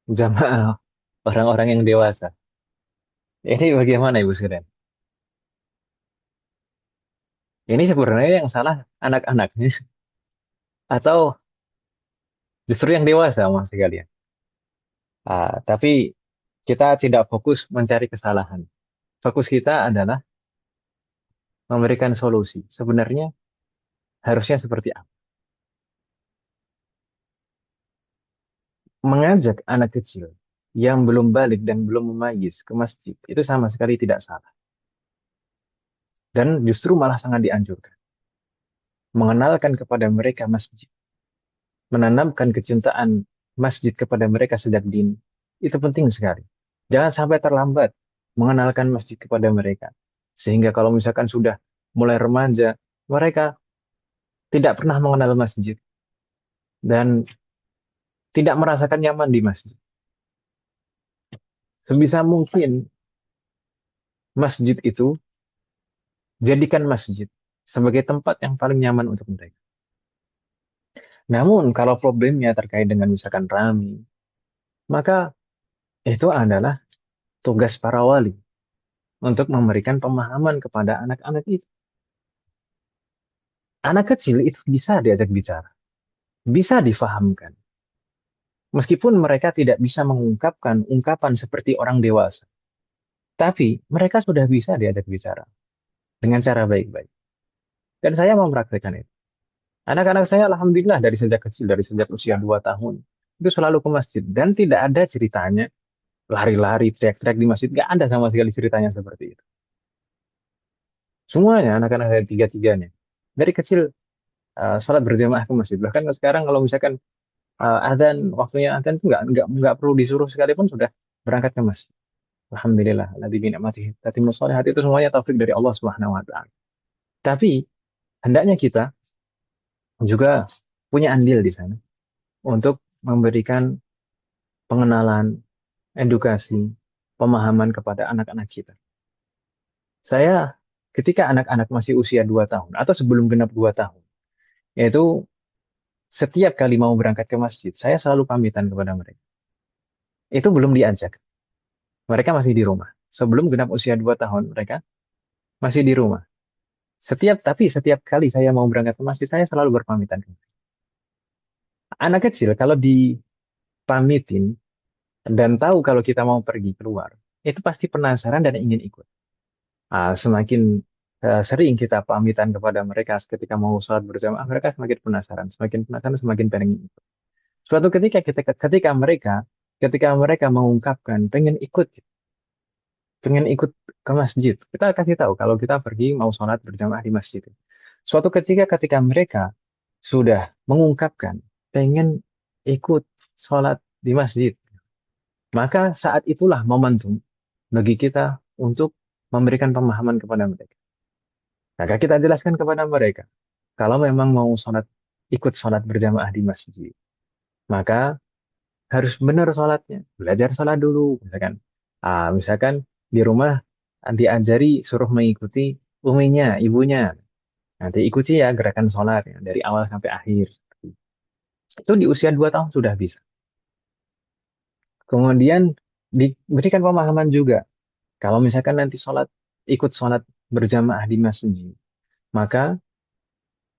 jamaah orang-orang yang dewasa. Ini bagaimana Ibu sekalian? Ini sebenarnya yang salah anak-anaknya atau justru yang dewasa mas sekalian? Tapi kita tidak fokus mencari kesalahan. Fokus kita adalah memberikan solusi. Sebenarnya harusnya seperti apa? Mengajak anak kecil yang belum balik dan belum memayyiz ke masjid itu sama sekali tidak salah. Dan justru malah sangat dianjurkan. Mengenalkan kepada mereka masjid. Menanamkan kecintaan masjid kepada mereka sejak dini. Itu penting sekali. Jangan sampai terlambat. mengenalkan masjid kepada mereka. Sehingga kalau misalkan sudah mulai remaja, mereka tidak pernah mengenal masjid dan tidak merasakan nyaman di masjid. Sebisa mungkin masjid itu jadikan masjid sebagai tempat yang paling nyaman untuk mereka. Namun kalau problemnya terkait dengan misalkan rami, maka itu adalah tugas para wali untuk memberikan pemahaman kepada anak-anak itu. Anak kecil itu bisa diajak bicara, bisa difahamkan. Meskipun mereka tidak bisa mengungkapkan ungkapan seperti orang dewasa, tapi mereka sudah bisa diajak bicara dengan cara baik-baik. Dan saya mempraktikkan itu. Anak-anak saya alhamdulillah dari sejak kecil, dari sejak usia 2 tahun, itu selalu ke masjid. Dan tidak ada ceritanya lari-lari, teriak-teriak di masjid. Nggak ada sama sekali ceritanya seperti itu. Semuanya anak-anak saya tiga-tiganya. Dari kecil sholat berjamaah ke masjid. Bahkan sekarang kalau misalkan azan, waktunya azan itu nggak perlu disuruh sekalipun sudah berangkat ke masjid. Alhamdulillah. Alladzi bi ni'matihi tatimmu shalihat, itu semuanya taufik dari Allah Subhanahu wa taala. Tapi hendaknya kita juga punya andil di sana untuk memberikan pengenalan, edukasi, pemahaman kepada anak-anak kita. Saya ketika anak-anak masih usia 2 tahun atau sebelum genap 2 tahun, yaitu setiap kali mau berangkat ke masjid, saya selalu pamitan kepada mereka. Itu belum diajak. Mereka masih di rumah. Sebelum genap usia 2 tahun, mereka masih di rumah. Tapi setiap kali saya mau berangkat ke masjid, saya selalu berpamitan. Anak kecil kalau dipamitin dan tahu kalau kita mau pergi keluar, itu pasti penasaran dan ingin ikut. Semakin sering kita pamitan kepada mereka ketika mau sholat berjamaah, mereka semakin penasaran, semakin pengen ikut. Suatu ketika mereka mengungkapkan pengen ikut ke masjid, kita kasih tahu kalau kita pergi mau sholat berjamaah di masjid. Suatu ketika mereka sudah mengungkapkan pengen ikut sholat di masjid, maka saat itulah momentum bagi kita untuk memberikan pemahaman kepada mereka. Maka kita jelaskan kepada mereka, kalau memang mau ikut sholat berjamaah di masjid, maka harus benar sholatnya. Belajar sholat dulu, misalkan di rumah diajari suruh mengikuti uminya, ibunya. Nanti ikuti ya gerakan sholat ya, dari awal sampai akhir. Itu di usia 2 tahun sudah bisa. Kemudian diberikan pemahaman juga. Kalau misalkan nanti ikut sholat berjamaah di masjid, maka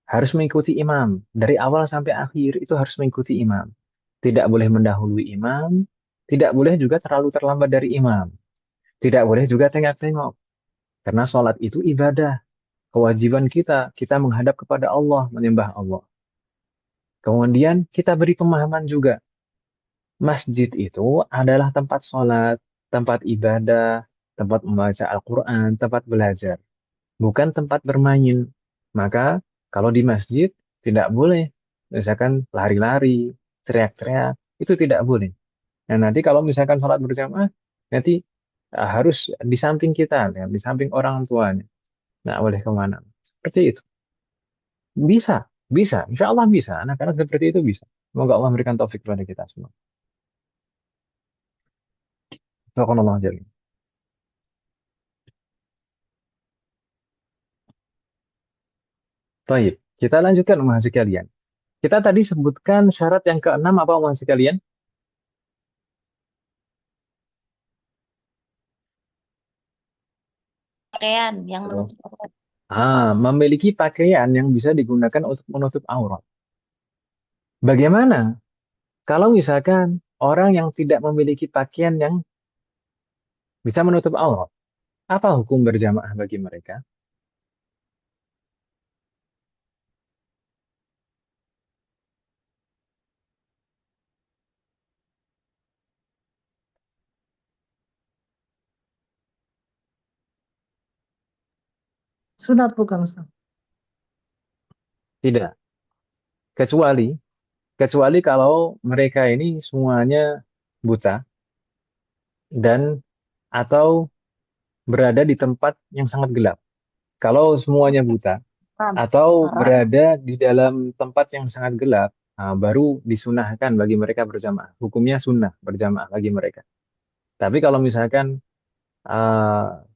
harus mengikuti imam. Dari awal sampai akhir itu harus mengikuti imam. Tidak boleh mendahului imam, tidak boleh juga terlalu terlambat dari imam. Tidak boleh juga tengok-tengok. Karena sholat itu ibadah. Kewajiban kita menghadap kepada Allah, menyembah Allah. Kemudian kita beri pemahaman juga. Masjid itu adalah tempat sholat, tempat ibadah, tempat membaca Al-Quran, tempat belajar. Bukan tempat bermain. Maka kalau di masjid tidak boleh. Misalkan lari-lari, teriak-teriak, itu tidak boleh. Nah nanti kalau misalkan sholat berjamaah, nanti harus di samping kita, ya, di samping orang tuanya. Nggak boleh kemana. Seperti itu. Bisa, bisa. Insya Allah bisa. Anak-anak seperti itu bisa. Semoga Allah memberikan taufik kepada kita semua. Jazakallahu khairan. Baik, kita lanjutkan umat sekalian. Kita tadi sebutkan syarat yang keenam apa umat sekalian? Pakaian yang menutup aurat. Memiliki pakaian yang bisa digunakan untuk menutup aurat. Bagaimana kalau misalkan orang yang tidak memiliki pakaian yang bisa menutup aurat? Apa hukum berjamaah bagi mereka? Sunat bukan Ustaz? Tidak. Kecuali kalau mereka ini semuanya buta dan atau berada di tempat yang sangat gelap. Kalau semuanya buta Terang. atau Terang. berada di dalam tempat yang sangat gelap, baru disunahkan bagi mereka berjamaah. Hukumnya sunnah berjamaah bagi mereka. Tapi kalau misalkan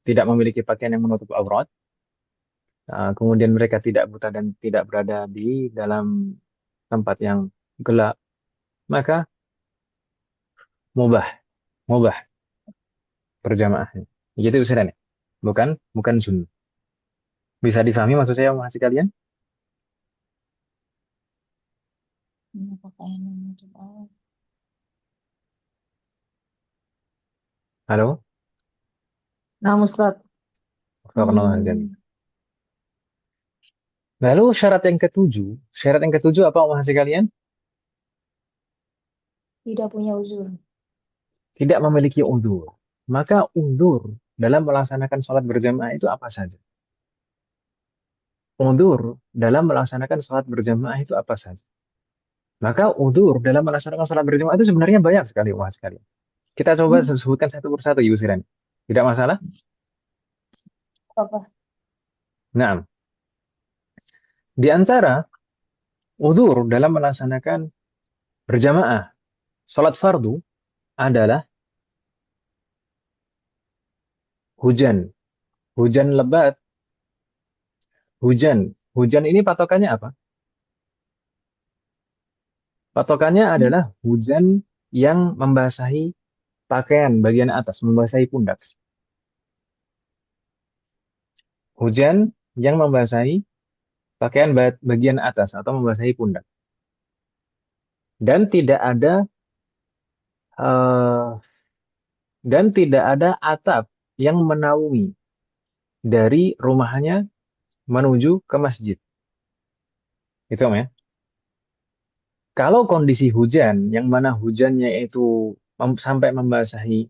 tidak memiliki pakaian yang menutup aurat, kemudian mereka tidak buta dan tidak berada di dalam tempat yang gelap, maka mubah, mubah berjamaahnya. Gitu usirannya. Bukan, bukan sunnah. Bisa difahami maksud saya masih kalian? Ini pakaian yang menutup aurat. Halo? Nah, Ustaz. Hmm. Lalu syarat yang ketujuh apa masih kalian? Tidak punya uzur. Tidak memiliki undur. Maka undur dalam melaksanakan sholat berjamaah itu apa saja? Undur dalam melaksanakan sholat berjamaah itu apa saja? Maka undur dalam melaksanakan sholat berjamaah itu sebenarnya banyak sekali, umat sekalian. Kita coba sebutkan satu persatu, Yusiran. Tidak masalah? Apa? Nah, di antara undur dalam melaksanakan berjamaah sholat fardu adalah hujan. Hujan lebat. Hujan. Hujan ini patokannya apa? Patokannya adalah hujan yang membasahi pakaian bagian atas, membasahi pundak. Hujan yang membasahi pakaian bagian atas atau membasahi pundak. Dan tidak ada uh, atap yang menaungi dari rumahnya menuju ke masjid. Itu ya. Kalau kondisi hujan yang mana hujannya itu sampai membasahi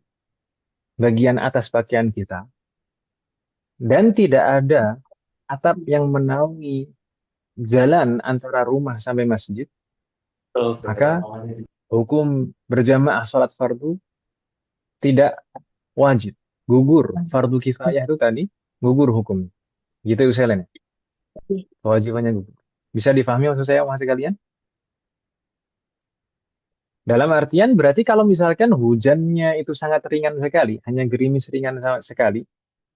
bagian atas pakaian kita dan tidak ada atap yang menaungi jalan antara rumah sampai masjid, maka hukum berjamaah sholat fardu tidak wajib, gugur. Fardu kifayah itu tadi gugur hukum. Gitu usianya. Kewajibannya gugur. Bisa difahami maksud saya masih kalian? Dalam artian berarti kalau misalkan hujannya itu sangat ringan sekali, hanya gerimis ringan sekali,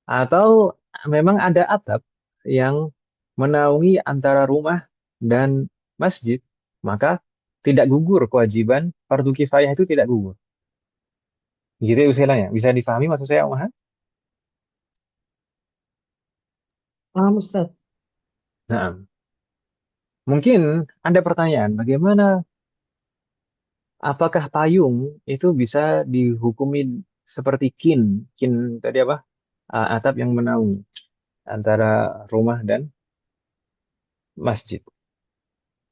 atau memang ada atap yang menaungi antara rumah dan masjid, maka tidak gugur kewajiban fardu kifayah itu tidak gugur. Gitu istilahnya. Bisa difahami maksud saya, Om Ahad? Paham, Ustaz. Nah, mungkin ada pertanyaan, bagaimana apakah payung itu bisa dihukumi seperti kin? Kin tadi apa? Atap yang menaungi antara rumah dan masjid.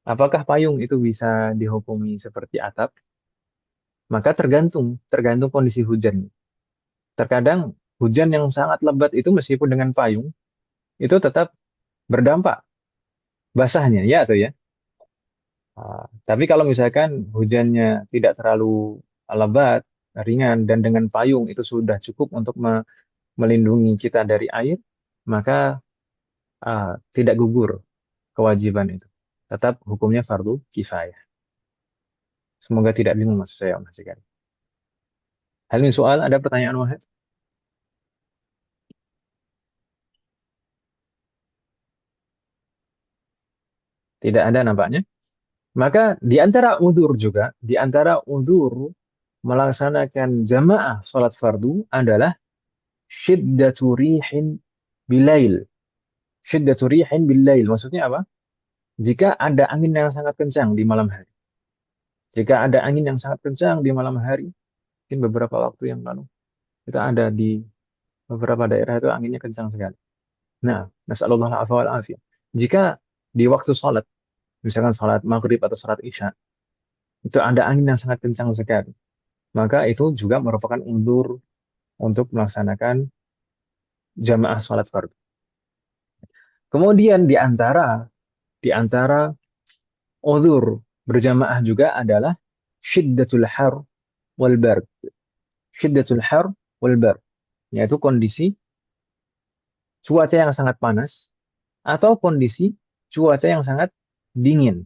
Apakah payung itu bisa dihukumi seperti atap? Maka tergantung kondisi hujan. Terkadang hujan yang sangat lebat itu meskipun dengan payung itu tetap berdampak basahnya, ya atau ya. Tapi kalau misalkan hujannya tidak terlalu lebat, ringan dan dengan payung itu sudah cukup untuk melindungi kita dari air, maka tidak gugur kewajiban itu. Tetap hukumnya fardu kifayah. Semoga tidak bingung maksud saya, Mas Sekali. Hal ini soal, ada pertanyaan Wahid? Tidak ada nampaknya. Maka di antara udzur melaksanakan jamaah sholat fardu adalah syiddatu rihin bilail. Syiddatu rihin bilail. Maksudnya apa? Jika ada angin yang sangat kencang di malam hari. Jika ada angin yang sangat kencang di malam hari, mungkin beberapa waktu yang lalu, kita ada di beberapa daerah itu anginnya kencang sekali. Nah, nasallallahu alaihi wal afiyah. Jika di waktu sholat, misalkan sholat maghrib atau sholat isya, itu ada angin yang sangat kencang sekali, maka itu juga merupakan undur untuk melaksanakan jamaah sholat fardu. Kemudian di antara uzur berjamaah juga adalah syiddatul har wal bard. Syiddatul har wal bard, yaitu kondisi cuaca yang sangat panas atau kondisi cuaca yang sangat dingin.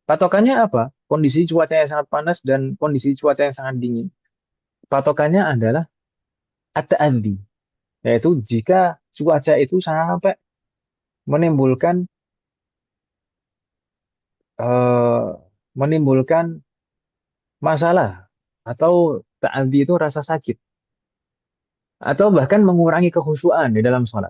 Patokannya apa? Kondisi cuaca yang sangat panas dan kondisi cuaca yang sangat dingin. Patokannya adalah at-ta'adzi, yaitu jika cuaca itu sampai menimbulkan eh, menimbulkan masalah atau ta'adzi itu rasa sakit atau bahkan mengurangi kekhusyuan di dalam sholat.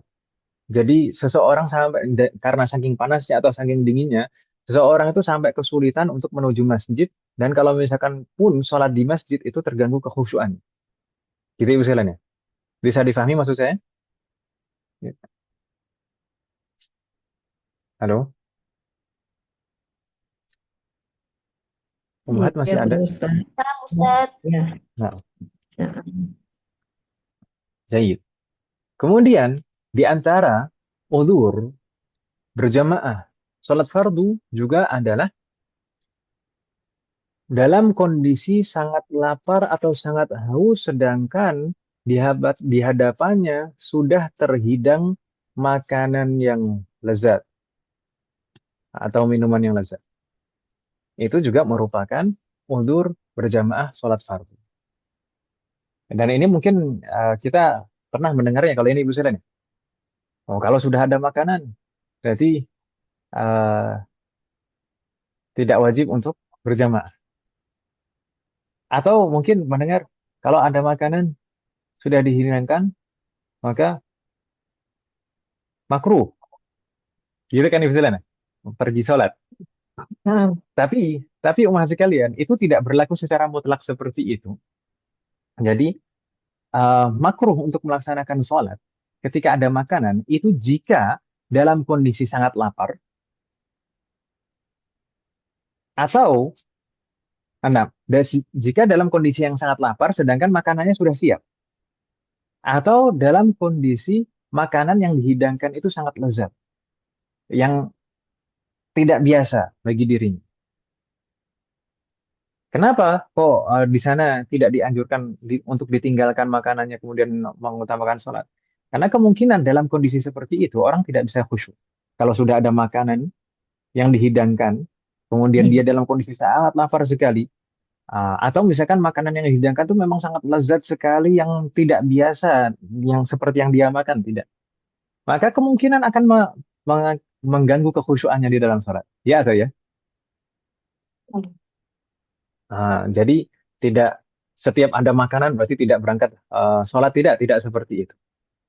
Jadi seseorang sampai karena saking panasnya atau saking dinginnya, seseorang itu sampai kesulitan untuk menuju masjid dan kalau misalkan pun sholat di masjid itu terganggu kekhusyuan. Gitu ya usulannya. Bisa difahami maksud saya? Ya. Halo, Umhat Iya, masih ada? benar Ustaz. Salam Ustaz. Ya. Nah, Ya. Zaid. Kemudian di antara uzur berjamaah sholat fardu juga adalah dalam kondisi sangat lapar atau sangat haus sedangkan di hadapannya sudah terhidang makanan yang lezat atau minuman yang lezat. Itu juga merupakan uzur berjamaah sholat fardu. Dan ini mungkin kita pernah mendengarnya kalau ini Ibu Selen. Oh, kalau sudah ada makanan, berarti eh, tidak wajib untuk berjamaah. Atau mungkin mendengar kalau ada makanan sudah dihilangkan, maka makruh. Gitu kan Ibu Selen? Pergi sholat. Nah, Tapi umat sekalian, itu tidak berlaku secara mutlak seperti itu. Jadi, makruh untuk melaksanakan sholat ketika ada makanan, itu jika dalam kondisi sangat lapar, atau jika dalam kondisi yang sangat lapar, sedangkan makanannya sudah siap. Atau dalam kondisi makanan yang dihidangkan itu sangat lezat, yang tidak biasa bagi dirinya. Kenapa kok di sana tidak dianjurkan untuk ditinggalkan makanannya kemudian mengutamakan sholat? Karena kemungkinan dalam kondisi seperti itu orang tidak bisa khusyuk. Kalau sudah ada makanan yang dihidangkan, kemudian dia dalam kondisi sangat lapar sekali, atau misalkan makanan yang dihidangkan itu memang sangat lezat sekali yang tidak biasa, yang seperti yang dia makan, tidak. Maka kemungkinan akan mengganggu kekhusyuannya di dalam sholat. Ya atau ya? Jadi tidak setiap ada makanan berarti tidak berangkat sholat, tidak seperti itu.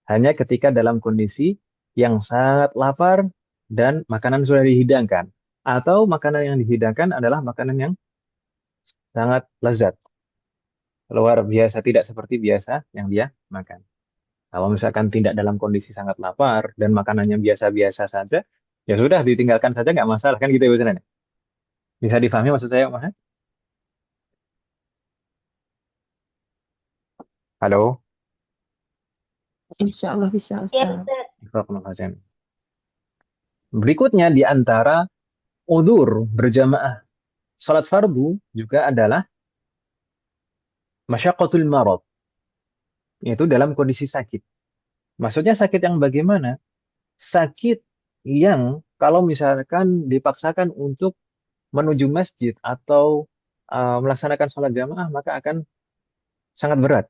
Hanya ketika dalam kondisi yang sangat lapar dan makanan sudah dihidangkan. Atau makanan yang dihidangkan adalah makanan yang sangat lezat. Luar biasa, tidak seperti biasa yang dia makan. Kalau misalkan tidak dalam kondisi sangat lapar dan makanannya biasa-biasa saja, ya sudah ditinggalkan saja nggak masalah kan gitu ya Bu Zainal? Bisa difahami maksud saya, Mas? Halo, Insya Allah bisa Ya Ustaz. Ustaz. berikutnya di antara uzur berjamaah salat fardu juga adalah masyaqqatul marad, yaitu dalam kondisi sakit. Maksudnya sakit yang bagaimana? Sakit yang kalau misalkan dipaksakan untuk menuju masjid atau melaksanakan sholat jamaah maka akan sangat berat,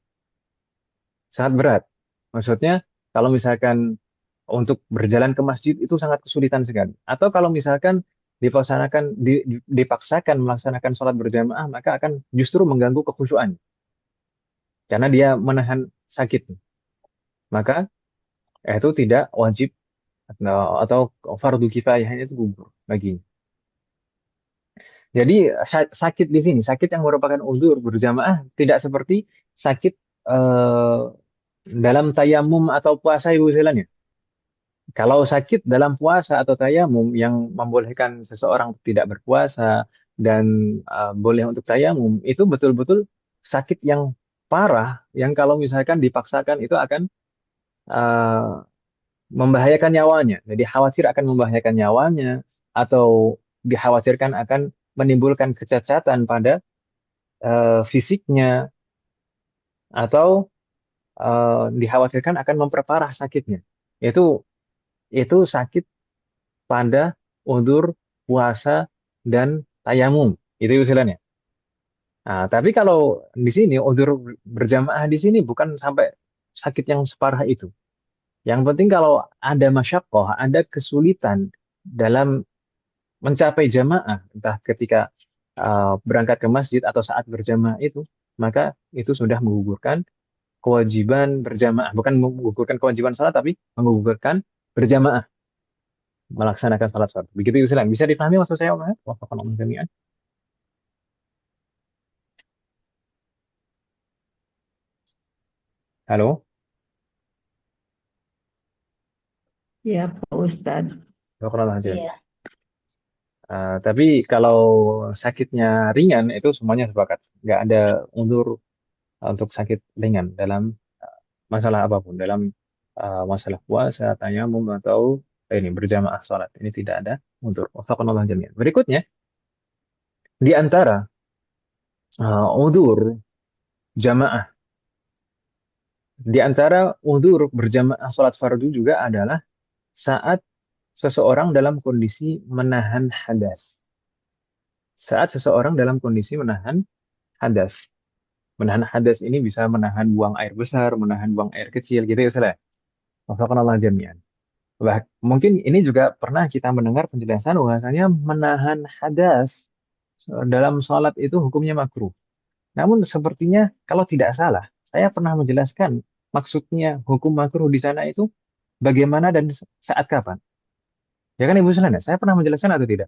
sangat berat. Maksudnya kalau misalkan untuk berjalan ke masjid itu sangat kesulitan sekali. Atau kalau misalkan dipaksakan melaksanakan sholat berjamaah maka akan justru mengganggu kekhusyuan karena dia menahan sakit. Maka itu tidak wajib atau fardu kifayahnya itu gugur baginya. Jadi sakit di sini, sakit yang merupakan uzur berjamaah tidak seperti sakit dalam tayamum atau puasa Ibu Selanya. Kalau sakit dalam puasa atau tayamum yang membolehkan seseorang tidak berpuasa dan boleh untuk tayamum, itu betul-betul sakit yang parah yang kalau misalkan dipaksakan itu akan eh, membahayakan nyawanya. Jadi khawatir akan membahayakan nyawanya atau dikhawatirkan akan menimbulkan kecacatan pada fisiknya atau dikhawatirkan akan memperparah sakitnya. Itu sakit pada udzur puasa dan tayamum. Itu istilahnya. Nah, tapi kalau di sini udzur berjamaah di sini bukan sampai sakit yang separah itu. Yang penting kalau ada masyaqqah, ada kesulitan dalam mencapai jamaah, entah ketika berangkat ke masjid atau saat berjamaah itu, maka itu sudah menggugurkan kewajiban berjamaah. Bukan menggugurkan kewajiban salat, tapi menggugurkan berjamaah, melaksanakan salat fardu. Begitu Islam. Bisa dipahami maksud saya, Om? Wafaqan jami'an. Halo? Ya, Pak Ustadz. Wafaqan jami'an. Iya. Tapi kalau sakitnya ringan, itu semuanya sepakat. Nggak ada undur untuk sakit ringan dalam masalah apapun, dalam masalah puasa, tayamum, atau ini berjamaah sholat. Ini tidak ada undur. Wafaqan jami'an. Berikutnya, di antara undur jamaah, di antara undur berjamaah sholat fardu juga adalah saat seseorang dalam kondisi menahan hadas. Saat seseorang dalam kondisi menahan hadas. Menahan hadas ini bisa menahan buang air besar, menahan buang air kecil, gitu ya, Salah. Wafaqanallah jami'an. Mungkin ini juga pernah kita mendengar penjelasan bahwasanya menahan hadas dalam sholat itu hukumnya makruh. Namun sepertinya kalau tidak salah, saya pernah menjelaskan maksudnya hukum makruh di sana itu bagaimana dan saat kapan. Ya kan Ibu Selena, saya pernah menjelaskan atau tidak?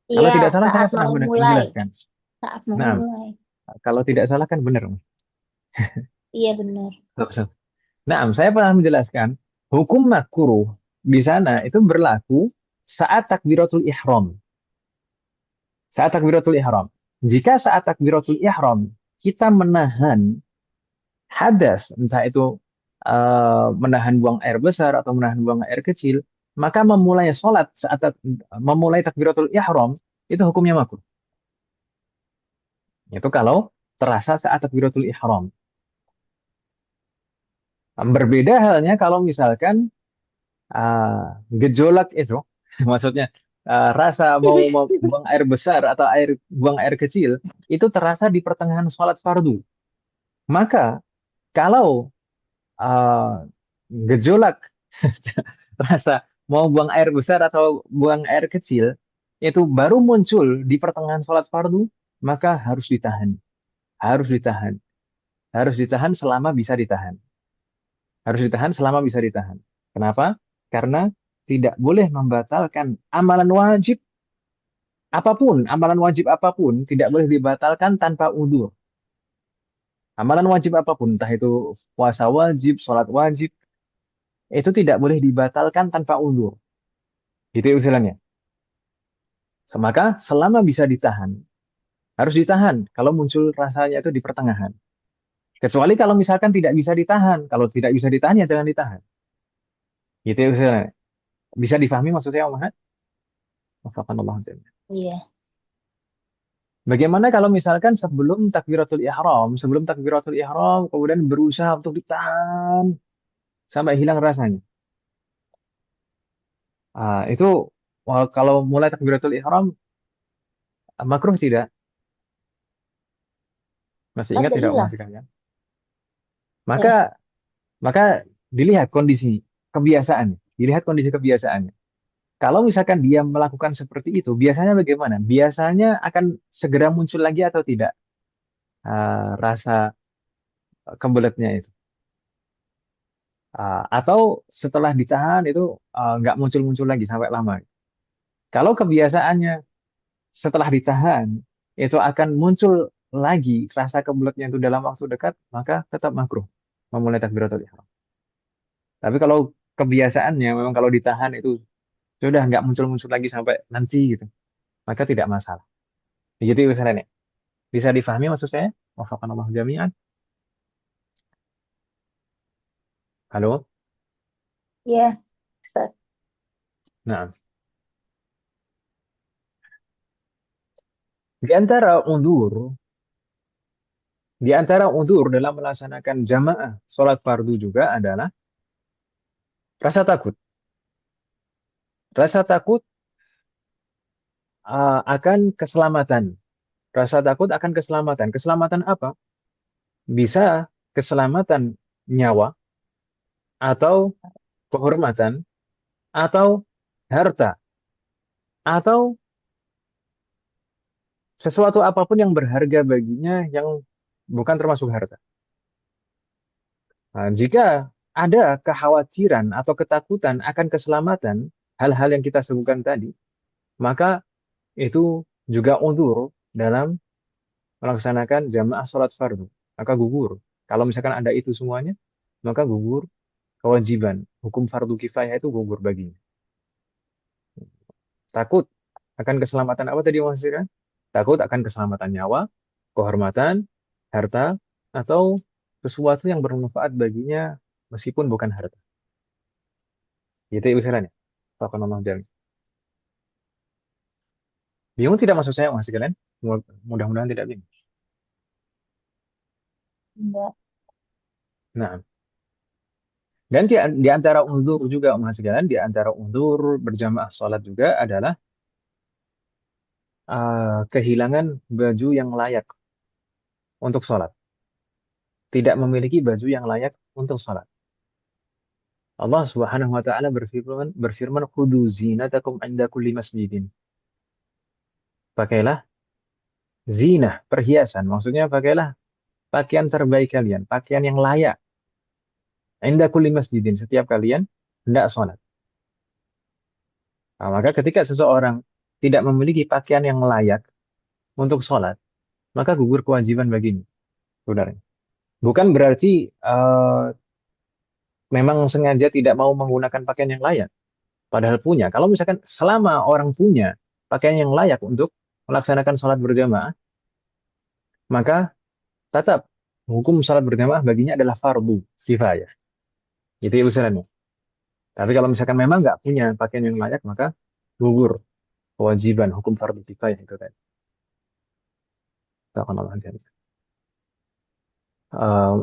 Kalau Iya, tidak salah saya saat pernah mau mulai. menjelaskan. Saat mau Nah, mulai. kalau tidak salah kan benar. Iya benar. Nah, saya pernah menjelaskan hukum makruh di sana itu berlaku saat takbiratul ihram. Saat takbiratul ihram. Jika saat takbiratul ihram kita menahan hadas, entah itu menahan buang air besar atau menahan buang air kecil, maka memulai sholat saat memulai takbiratul ihram itu hukumnya makruh. Itu kalau terasa saat takbiratul ihram. Berbeda halnya kalau misalkan gejolak itu, maksudnya rasa mau buang air besar atau buang air kecil, itu terasa di pertengahan sholat fardu. Maka kalau uh, gejolak rasa mau buang air besar atau buang air kecil, itu baru muncul di pertengahan sholat fardu, maka harus ditahan. Harus ditahan. Harus ditahan selama bisa ditahan. Harus ditahan selama bisa ditahan. Kenapa? Karena tidak boleh membatalkan amalan wajib apapun, amalan wajib apapun tidak boleh dibatalkan tanpa udzur. Amalan wajib apapun, entah itu puasa wajib, sholat wajib, itu tidak boleh dibatalkan tanpa udzur. Itu usulannya. Maka selama bisa ditahan, harus ditahan kalau muncul rasanya itu di pertengahan. Kecuali kalau misalkan tidak bisa ditahan. Kalau tidak bisa ditahan, ya jangan ditahan. Gitu usulannya. Bisa difahami maksudnya, Om Ahmad? Wafaqanallahu jami'an. Iya. Bagaimana kalau misalkan sebelum takbiratul ihram, kemudian berusaha untuk ditahan sampai hilang rasanya. Itu kalau mulai takbiratul ihram, makruh tidak? Masih Kan ingat udah tidak hilang. masih kalian? Ya. Maka maka dilihat kondisi kebiasaannya, dilihat kondisi kebiasaannya. Kalau misalkan dia melakukan seperti itu, biasanya bagaimana? Biasanya akan segera muncul lagi atau tidak rasa kebeletnya itu? Atau setelah ditahan itu nggak muncul-muncul lagi sampai lama. Kalau kebiasaannya setelah ditahan itu akan muncul lagi rasa kebeletnya itu dalam waktu dekat, maka tetap makruh memulai takbiratul ihram. Tapi kalau kebiasaannya memang kalau ditahan itu sudah nggak muncul-muncul lagi sampai nanti gitu, maka tidak masalah. Jadi misalnya bisa difahami maksud saya? Wafaqanallahu jami'an. Halo? Iya, Ustaz. Nah, di antara undur Di antara uzur dalam melaksanakan jamaah sholat fardu juga adalah rasa takut. Rasa takut akan keselamatan. Rasa takut akan keselamatan. Keselamatan apa? Bisa keselamatan nyawa, atau kehormatan, atau harta, atau sesuatu apapun yang berharga baginya yang bukan termasuk harta. Nah, jika ada kekhawatiran atau ketakutan akan keselamatan hal-hal yang kita sebutkan tadi, maka itu juga uzur dalam melaksanakan jamaah sholat fardu. Maka gugur. Kalau misalkan ada itu semuanya, maka gugur kewajiban. Hukum fardu kifayah itu gugur baginya. Takut akan keselamatan apa tadi maksudnya? Takut akan keselamatan nyawa, kehormatan, harta, atau sesuatu yang bermanfaat baginya meskipun bukan harta. Gitu ya usirannya. Fakonallahu jami. Bingung tidak maksud saya masih kalian? Mudah-mudahan tidak bingung. Enggak. Nah, dan di antara uzur juga masih kalian, di antara uzur berjamaah sholat juga adalah kehilangan baju yang layak untuk sholat. Tidak memiliki baju yang layak untuk sholat. Allah Subhanahu wa taala berfirman khudzu zinatakum 'inda kulli masjidin. Pakailah zinah, perhiasan. Maksudnya pakailah pakaian terbaik kalian, pakaian yang layak. 'Inda kulli masjidin, setiap kalian hendak sholat. Nah, maka ketika seseorang tidak memiliki pakaian yang layak untuk sholat, maka gugur kewajiban baginya, saudara. Bukan berarti memang sengaja tidak mau menggunakan pakaian yang layak, padahal punya. Kalau misalkan selama orang punya pakaian yang layak untuk melaksanakan sholat berjamaah, maka tetap hukum sholat berjamaah baginya adalah fardu kifayah. Itu ya usulannya. Tapi kalau misalkan memang nggak punya pakaian yang layak, maka gugur kewajiban hukum fardu kifayah itu tadi. Subhanallah.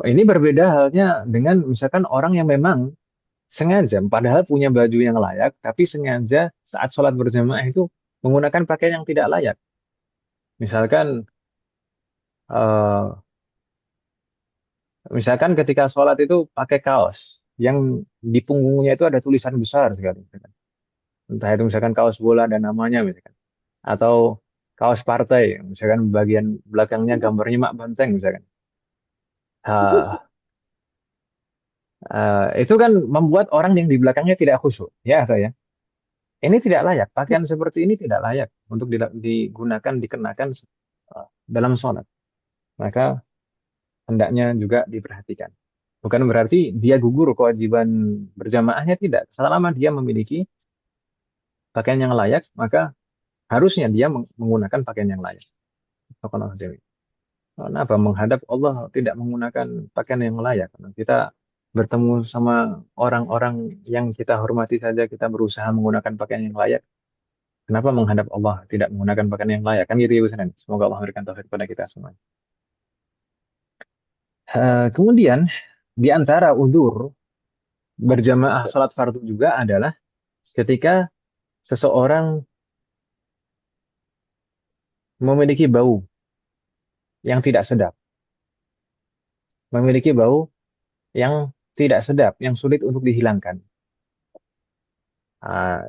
Ini berbeda halnya dengan misalkan orang yang memang sengaja, padahal punya baju yang layak, tapi sengaja saat sholat berjamaah itu menggunakan pakaian yang tidak layak. Misalkan, eh, misalkan ketika sholat itu pakai kaos yang di punggungnya itu ada tulisan besar sekali, misalkan. Entah itu misalkan kaos bola dan namanya, misalkan, atau kaos partai, misalkan bagian belakangnya gambarnya Mak Banteng, misalkan. Ah, itu kan membuat orang yang di belakangnya tidak khusyuk, ya saya. Ini tidak layak. Pakaian seperti ini tidak layak untuk digunakan, dikenakan dalam sholat. Maka hendaknya juga diperhatikan. Bukan berarti dia gugur kewajiban berjamaahnya, tidak. Selama dia memiliki pakaian yang layak, maka harusnya dia menggunakan pakaian yang layak. Kenapa menghadap Allah tidak menggunakan pakaian yang layak? Karena kita bertemu sama orang-orang yang kita hormati saja, kita berusaha menggunakan pakaian yang layak. Kenapa menghadap Allah tidak menggunakan pakaian yang layak? Kan gitu ya Ustaz. Semoga Allah memberikan taufik kepada kita semua. Kemudian di antara uzur berjamaah sholat fardu juga adalah ketika seseorang memiliki bau yang tidak sedap, memiliki bau yang tidak sedap, yang sulit untuk dihilangkan.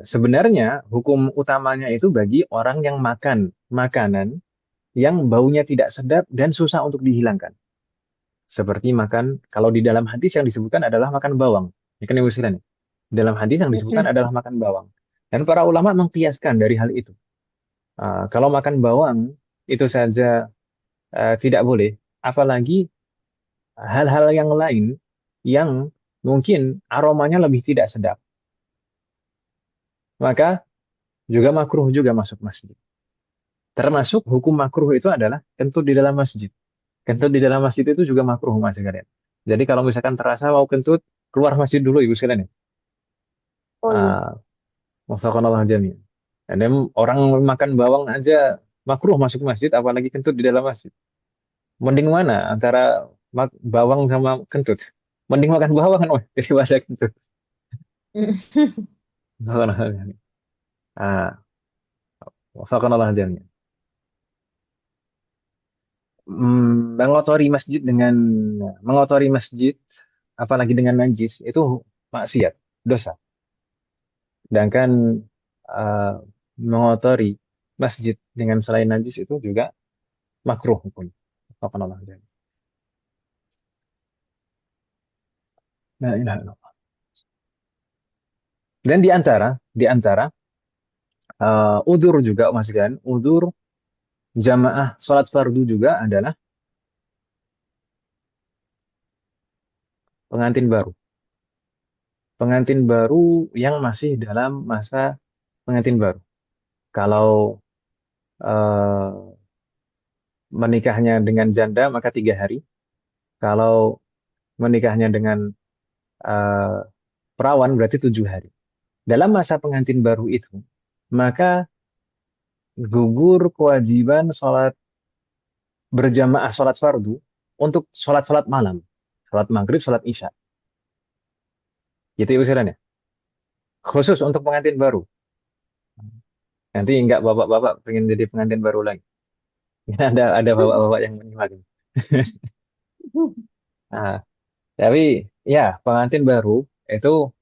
Sebenarnya hukum utamanya itu bagi orang yang makan makanan yang baunya tidak sedap dan susah untuk dihilangkan. Seperti makan, kalau di dalam hadis yang disebutkan adalah makan bawang. Ini kan Ibu Sirani. Dalam hadis yang disebutkan adalah makan bawang. Dan para ulama mengkiaskan dari hal itu. Kalau makan bawang itu saja tidak boleh, apalagi hal-hal yang lain yang mungkin aromanya lebih tidak sedap. Maka juga makruh juga masuk masjid. Termasuk hukum makruh itu adalah kentut di dalam masjid. Kentut di dalam masjid itu juga makruh Mas sekalian. Jadi kalau misalkan terasa mau kentut, keluar masjid dulu Ibu sekalian ya. Oh iya. Wafaqanallah jami'an. Dan orang makan bawang aja makruh masuk masjid, apalagi kentut di dalam masjid. Mending mana antara bawang sama kentut? Mending makan bawang kan daripada kentut. Ah, wafakanallah jami'an. Mengotori masjid, apalagi dengan najis, itu maksiat, dosa. Sedangkan eh, mengotori masjid dengan selain najis itu juga makruh hukum. Wafakanallah jami'an. La ilaha illallah. Dan di antara udzur juga Mas Gan, udzur jamaah sholat fardu juga adalah pengantin baru. Pengantin baru yang masih dalam masa pengantin baru. Kalau eh, menikahnya dengan janda maka 3 hari. Kalau menikahnya dengan eh, perawan berarti 7 hari. Dalam masa pengantin baru itu, maka gugur kewajiban sholat berjamaah sholat fardu untuk sholat-sholat malam. Sholat maghrib, sholat isya. Gitu usulannya. Khusus untuk pengantin baru. Nanti enggak bapak-bapak pengen jadi pengantin baru lagi. Ada bapak-bapak yang menyimak. Nah, tapi ya pengantin baru itu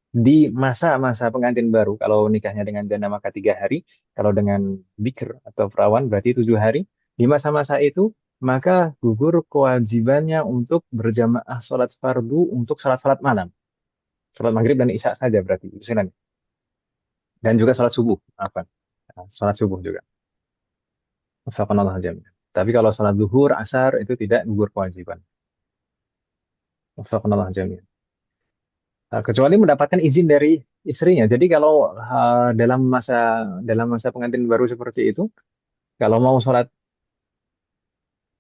di masa-masa pengantin baru, kalau nikahnya dengan janda maka 3 hari, kalau dengan bikir atau perawan berarti 7 hari. Di masa-masa itu maka gugur kewajibannya untuk berjamaah sholat fardu untuk sholat-sholat malam, sholat maghrib dan isya saja berarti itu sunnah. Dan juga sholat subuh, apa? Nah, sholat subuh juga. Wafaqanallah jami'an. Tapi kalau sholat zuhur, asar itu tidak gugur kewajiban. Wafaqanallah jami'an. Nah, kecuali mendapatkan izin dari istrinya. Jadi kalau dalam masa pengantin baru seperti itu, kalau mau sholat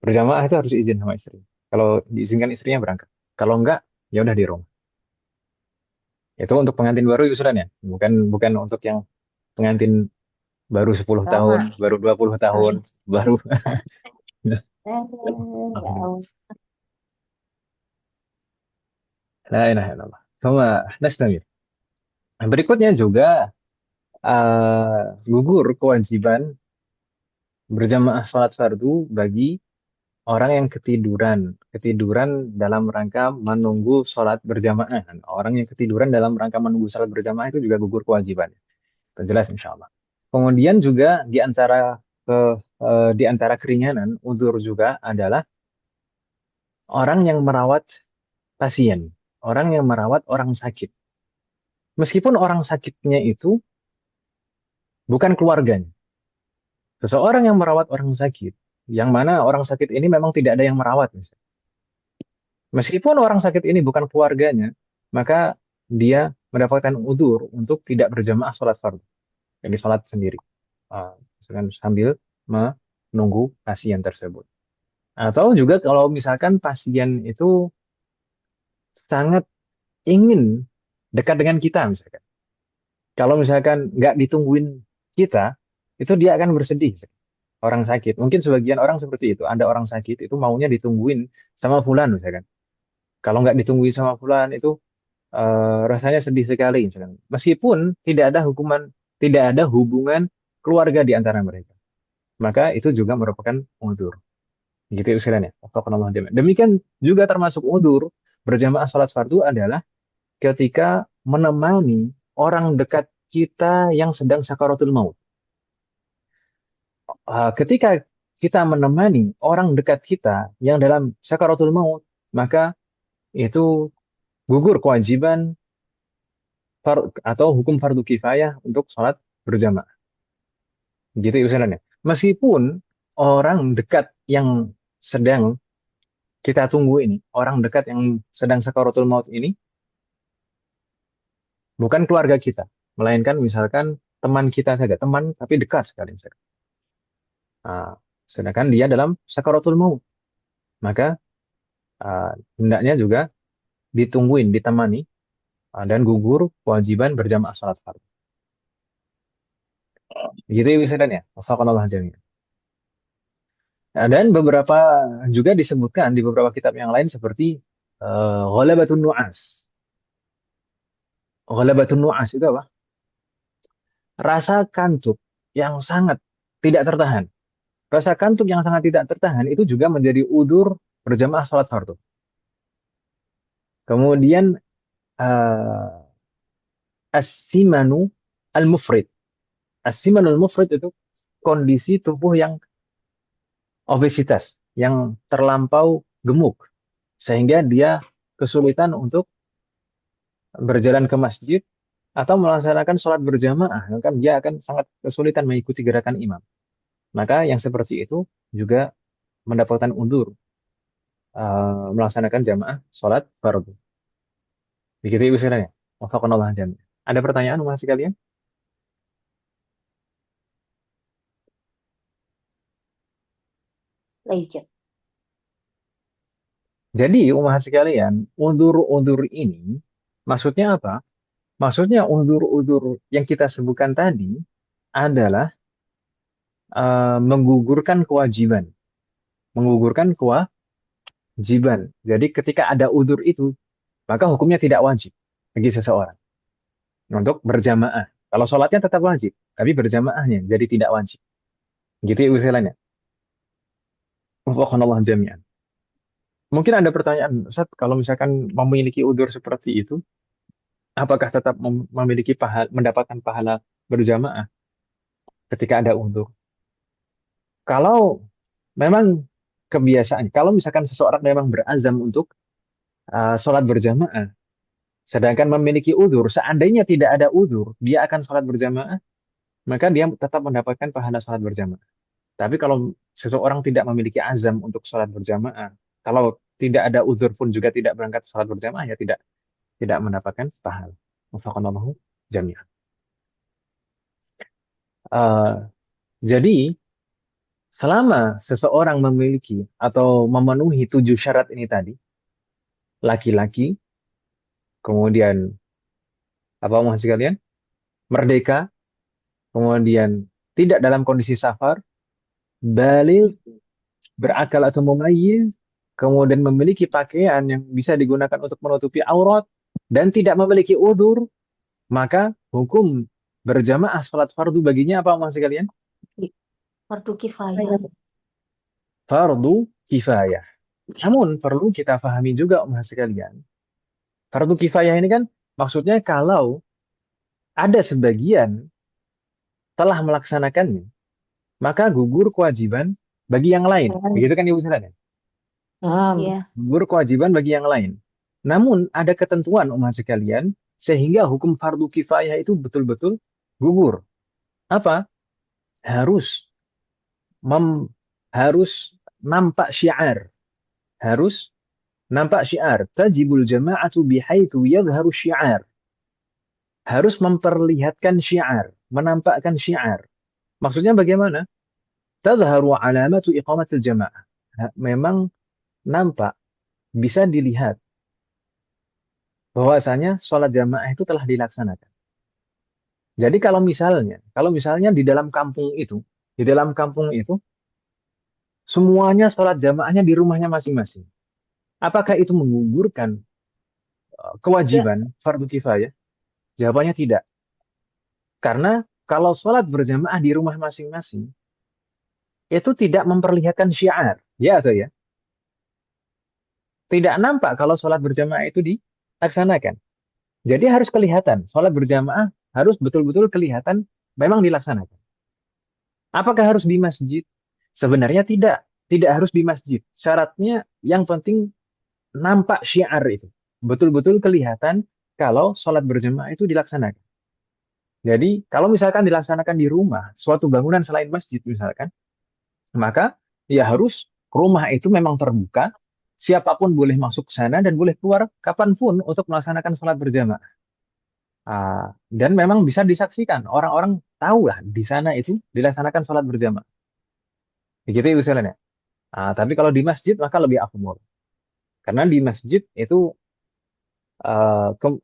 berjamaah itu harus izin sama istri. Kalau diizinkan istrinya berangkat. Kalau enggak, ya udah di rumah. Itu untuk pengantin baru usulan ya, bukan bukan untuk yang pengantin baru 10 tahun, Sama. baru 20 tahun, baru Ya Allah. la ilaha illallah. Sama nastamir. Nah, berikutnya juga gugur kewajiban berjamaah sholat fardu bagi orang yang ketiduran dalam rangka menunggu sholat berjamaah. Orang yang ketiduran dalam rangka menunggu sholat berjamaah itu juga gugur kewajiban. Itu jelas insya Allah. Kemudian juga di antara keringanan uzur juga adalah orang yang merawat pasien, orang yang merawat orang sakit. Meskipun orang sakitnya itu bukan keluarganya. Seseorang yang merawat orang sakit, yang mana orang sakit ini memang tidak ada yang merawat, misalnya. Meskipun orang sakit ini bukan keluarganya, maka dia mendapatkan udzur untuk tidak berjamaah sholat fardu. Jadi sholat sendiri. Misalkan sambil menunggu pasien tersebut. Atau juga kalau misalkan pasien itu sangat ingin dekat dengan kita, misalkan. Kalau misalkan nggak ditungguin kita, itu dia akan bersedih. Orang sakit. Mungkin sebagian orang seperti itu. Ada orang sakit itu maunya ditungguin sama fulan, misalkan. Kalau nggak ditungguin sama fulan itu rasanya sedih sekali, misalkan. Meskipun tidak ada hubungan keluarga di antara mereka. Maka itu juga merupakan uzur. Gitu sekalian ya. Wafaqanallah jami'an. Demikian juga termasuk uzur berjamaah sholat fardu adalah ketika menemani orang dekat kita yang sedang sakaratul maut. Ketika kita menemani orang dekat kita yang dalam sakaratul maut, maka itu gugur kewajiban atau hukum fardu kifayah untuk sholat berjamaah. Gitu usulannya. Meskipun orang dekat yang sedang kita tunggu ini, orang dekat yang sedang sakaratul maut ini, bukan keluarga kita, melainkan misalkan teman kita saja, teman tapi dekat sekali. Misalkan. Nah, sedangkan dia dalam sakaratul maut, maka ah, hendaknya juga ditungguin, ditemani, dan gugur kewajiban berjamaah salat fardu. Begitu ya wisudanya. Wafaqqanallah jami'an. Dan beberapa juga disebutkan di beberapa kitab yang lain seperti Ghalabatun Nu'as. Ghalabatun Nu'as itu apa? Rasa kantuk yang sangat tidak tertahan. Rasa kantuk yang sangat tidak tertahan itu juga menjadi udur berjamaah sholat fardu. Kemudian eh, as-simanu al-mufrid. As-simanu al-mufrid itu kondisi tubuh yang obesitas, yang terlampau gemuk. Sehingga dia kesulitan untuk berjalan ke masjid atau melaksanakan sholat berjamaah. Maka dia akan sangat kesulitan mengikuti gerakan imam. Maka yang seperti itu juga mendapatkan undur melaksanakan jamaah sholat fardu. Begitu ibu sekalian. Wafaqanallah jami'an. Ada pertanyaan masih kalian? لا يوجد. Jadi umat sekalian, undur-undur ini maksudnya apa? Maksudnya undur-undur yang kita sebutkan tadi adalah menggugurkan kewajiban. Menggugurkan kewajiban. Jadi ketika ada udur itu, maka hukumnya tidak wajib bagi seseorang untuk berjamaah. Kalau sholatnya tetap wajib, tapi berjamaahnya jadi tidak wajib. Gitu ya istilahnya. Wafaqanallah jami'an. Mungkin ada pertanyaan, Ustaz, kalau misalkan memiliki udur seperti itu, apakah tetap memiliki mendapatkan pahala berjamaah ketika ada udur? Kalau memang kebiasaan, kalau misalkan seseorang memang berazam untuk sholat berjamaah, sedangkan memiliki udur, seandainya tidak ada udur, dia akan sholat berjamaah, maka dia tetap mendapatkan pahala sholat berjamaah. Tapi kalau seseorang tidak memiliki azam untuk sholat berjamaah, kalau tidak ada udur pun juga tidak berangkat sholat berjamaah, ya tidak mendapatkan pahala. Wafaqanallahu jami'an. Eh, jadi selama seseorang memiliki atau memenuhi 7 syarat ini tadi, laki-laki, kemudian apa maksud kalian? Merdeka, kemudian tidak dalam kondisi safar, baligh, berakal atau mumayyiz, kemudian memiliki pakaian yang bisa digunakan untuk menutupi aurat, dan tidak memiliki udzur, maka hukum berjamaah sholat fardu baginya apa maksud kalian? Fardu kifayah. Fardu kifayah. Namun perlu kita pahami juga sekalian, fardu kifayah ini kan maksudnya kalau ada sebagian telah melaksanakannya, maka gugur kewajiban bagi yang lain. Begitu kan Ibu sekalian? Iya. Gugur kewajiban bagi yang lain. Namun ada ketentuan umat sekalian sehingga hukum fardu kifayah itu betul-betul gugur. Apa? Harus harus nampak syiar. Harus nampak syiar. Tajibul jama'atu bihaitsu yadhharu syiar. Harus memperlihatkan syiar, menampakkan syiar. Maksudnya bagaimana? Tadharu alamatu iqamatil jama'ah. Memang nampak, bisa dilihat bahwasanya sholat jamaah itu telah dilaksanakan. Jadi kalau misalnya di dalam kampung itu semuanya sholat jamaahnya di rumahnya masing-masing. Apakah itu menggugurkan kewajiban fardu kifayah? Jawabannya tidak. Karena kalau sholat berjamaah di rumah masing-masing itu tidak memperlihatkan syiar. Ya atau ya? Tidak nampak kalau sholat berjamaah itu dilaksanakan. Jadi harus kelihatan. Sholat berjamaah harus betul-betul kelihatan memang dilaksanakan. Apakah harus di masjid? Sebenarnya tidak. Tidak harus di masjid. Syaratnya yang penting nampak syiar itu. Betul-betul kelihatan kalau sholat berjamaah itu dilaksanakan. Jadi kalau misalkan dilaksanakan di rumah, suatu bangunan selain masjid misalkan, maka ya harus rumah itu memang terbuka, siapapun boleh masuk ke sana dan boleh keluar kapanpun untuk melaksanakan sholat berjamaah. Dan memang bisa disaksikan, orang-orang tahu lah di sana itu dilaksanakan sholat berjamaah. Begitu ya usulnya. Tapi kalau di masjid maka lebih afdal. Karena di masjid itu uh, ke-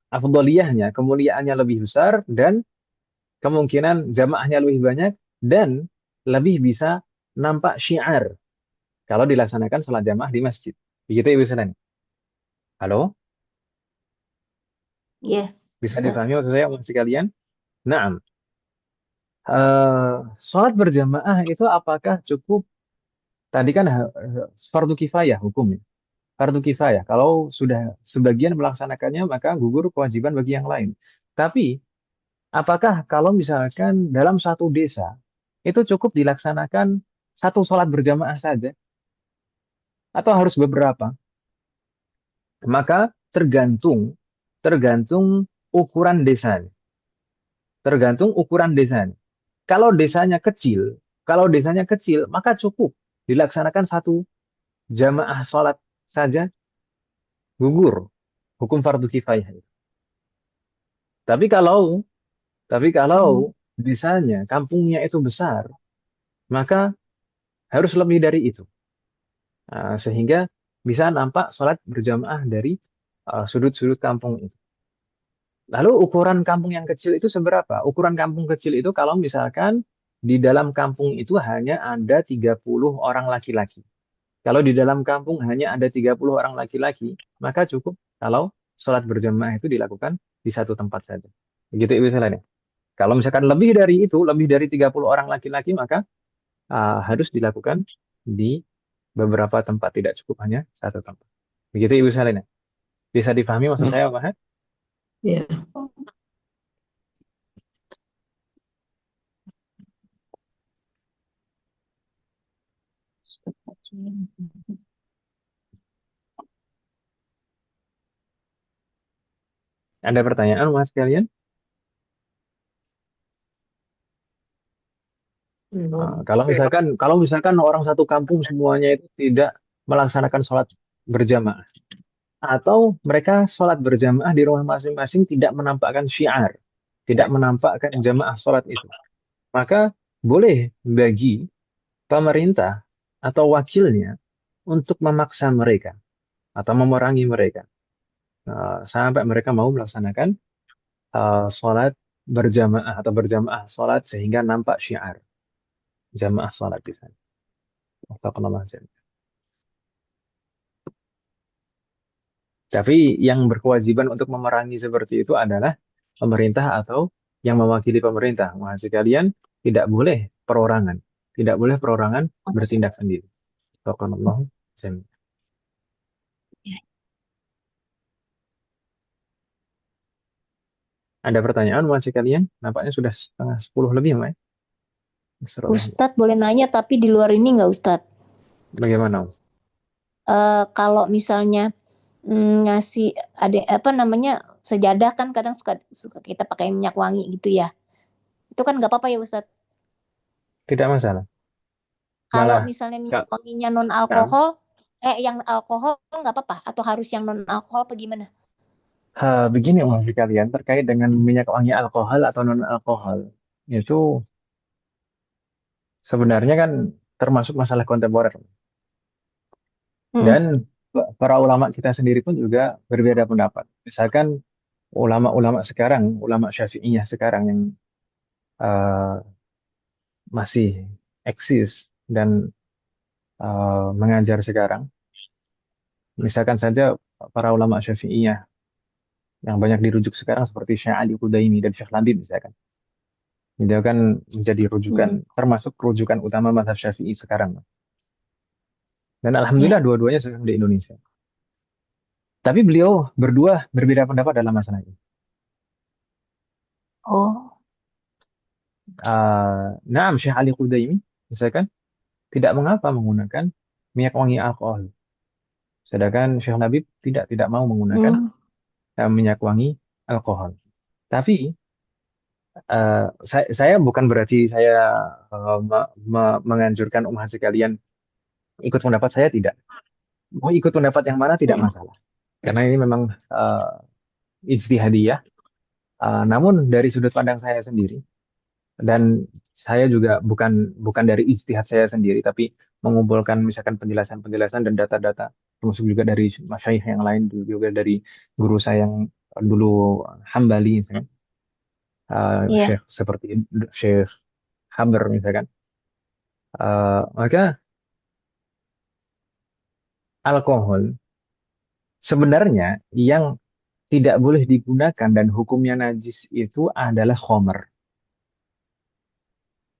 afdaliyahnya, kemuliaannya lebih besar dan kemungkinan jamaahnya lebih banyak dan lebih bisa nampak syiar kalau dilaksanakan sholat jamaah di masjid. Begitu Ibu Selani. Halo, Iya, bisa Ustaz. dipahami maksud saya maksud kalian? Naam. Sholat berjamaah itu apakah cukup? Tadi kan fardu kifayah hukumnya. Fardu kifayah. Kalau sudah sebagian melaksanakannya, maka gugur kewajiban bagi yang lain. Tapi, apakah kalau misalkan dalam satu desa, itu cukup dilaksanakan satu sholat berjamaah saja? Atau harus beberapa? Maka tergantung, tergantung ukuran desanya. Tergantung ukuran desanya. Kalau desanya kecil, kalau desanya kecil, maka cukup dilaksanakan satu jamaah sholat saja gugur hukum fardu kifayah. Tapi kalau tapi kalau misalnya kampungnya itu besar, maka harus lebih dari itu. Sehingga bisa nampak sholat berjamaah dari sudut-sudut kampung itu. Lalu ukuran kampung yang kecil itu seberapa? Ukuran kampung kecil itu kalau misalkan di dalam kampung itu hanya ada 30 orang laki-laki. Kalau di dalam kampung hanya ada 30 orang laki-laki, maka cukup kalau sholat berjamaah itu dilakukan di satu tempat saja. Begitu Ibu Selene. Kalau misalkan lebih dari itu, lebih dari 30 orang laki-laki, maka harus dilakukan di beberapa tempat, tidak cukup hanya satu tempat. Begitu Ibu Selene. Bisa difahami maksud saya, Pak? Ya. Ada pertanyaan, Mas, kalian? Kalau misalkan orang satu kampung semuanya itu tidak melaksanakan sholat berjamaah, atau mereka sholat berjamaah di rumah masing-masing tidak menampakkan syiar, tidak menampakkan jamaah sholat itu, maka boleh bagi pemerintah atau wakilnya untuk memaksa mereka atau memerangi mereka sampai mereka mau melaksanakan sholat berjamaah atau berjamaah sholat sehingga nampak syiar jamaah sholat di sana. Wafaqanallah jami'an. Tapi yang berkewajiban untuk memerangi seperti itu adalah pemerintah atau yang mewakili pemerintah. Maksud kalian tidak boleh perorangan. Tidak boleh perorangan bertindak sendiri. Wafaqanallah jami'an. Ada pertanyaan masih kalian? Nampaknya sudah setengah 10 lebih, Mbak. Ustadz boleh nanya tapi di luar ini nggak Ustadz? Bagaimana? Kalau misalnya ngasih ada apa namanya sejadah kan kadang suka kita pakai minyak wangi gitu ya. Itu kan nggak apa-apa ya Ustadz. Tidak masalah. Kalau Malah, misalnya minyak Kak, wanginya non alkohol, yang alkohol nggak apa-apa atau harus yang non alkohol apa gimana? begini maksud kalian terkait dengan minyak wangi alkohol atau non alkohol. Itu sebenarnya kan termasuk masalah kontemporer. Dan para ulama kita sendiri pun juga berbeda pendapat. Misalkan ulama-ulama sekarang, ulama Syafi'iyah sekarang yang uh, masih eksis dan mengajar sekarang. Misalkan saja para ulama Syafi'iyah yang banyak dirujuk sekarang seperti Syekh Ali Qudaimi dan Syekh Labib misalkan. Dia kan menjadi rujukan, termasuk rujukan utama mazhab Syafi'i sekarang. Dan alhamdulillah dua-duanya sudah di Indonesia. Tapi beliau berdua berbeda pendapat dalam masalah ini. Oh. Naam Syekh Ali Qudaimi misalkan tidak mengapa menggunakan minyak wangi alkohol. Sedangkan Syekh Labib tidak mau menggunakan minyak wangi alkohol. Tapi saya bukan berarti saya menganjurkan umat sekalian ikut pendapat saya, tidak. Mau ikut pendapat yang mana tidak masalah. Karena ini memang ijtihadiyah. Namun dari sudut pandang saya sendiri, dan saya juga bukan dari ijtihad saya sendiri, tapi mengumpulkan misalkan penjelasan-penjelasan dan data-data, termasuk juga dari masyayikh yang lain, juga dari guru saya yang dulu Hambali, misalkan. Syekh seperti Syekh Haber misalkan. Maka alkohol sebenarnya yang tidak boleh digunakan dan hukumnya najis itu adalah khomer.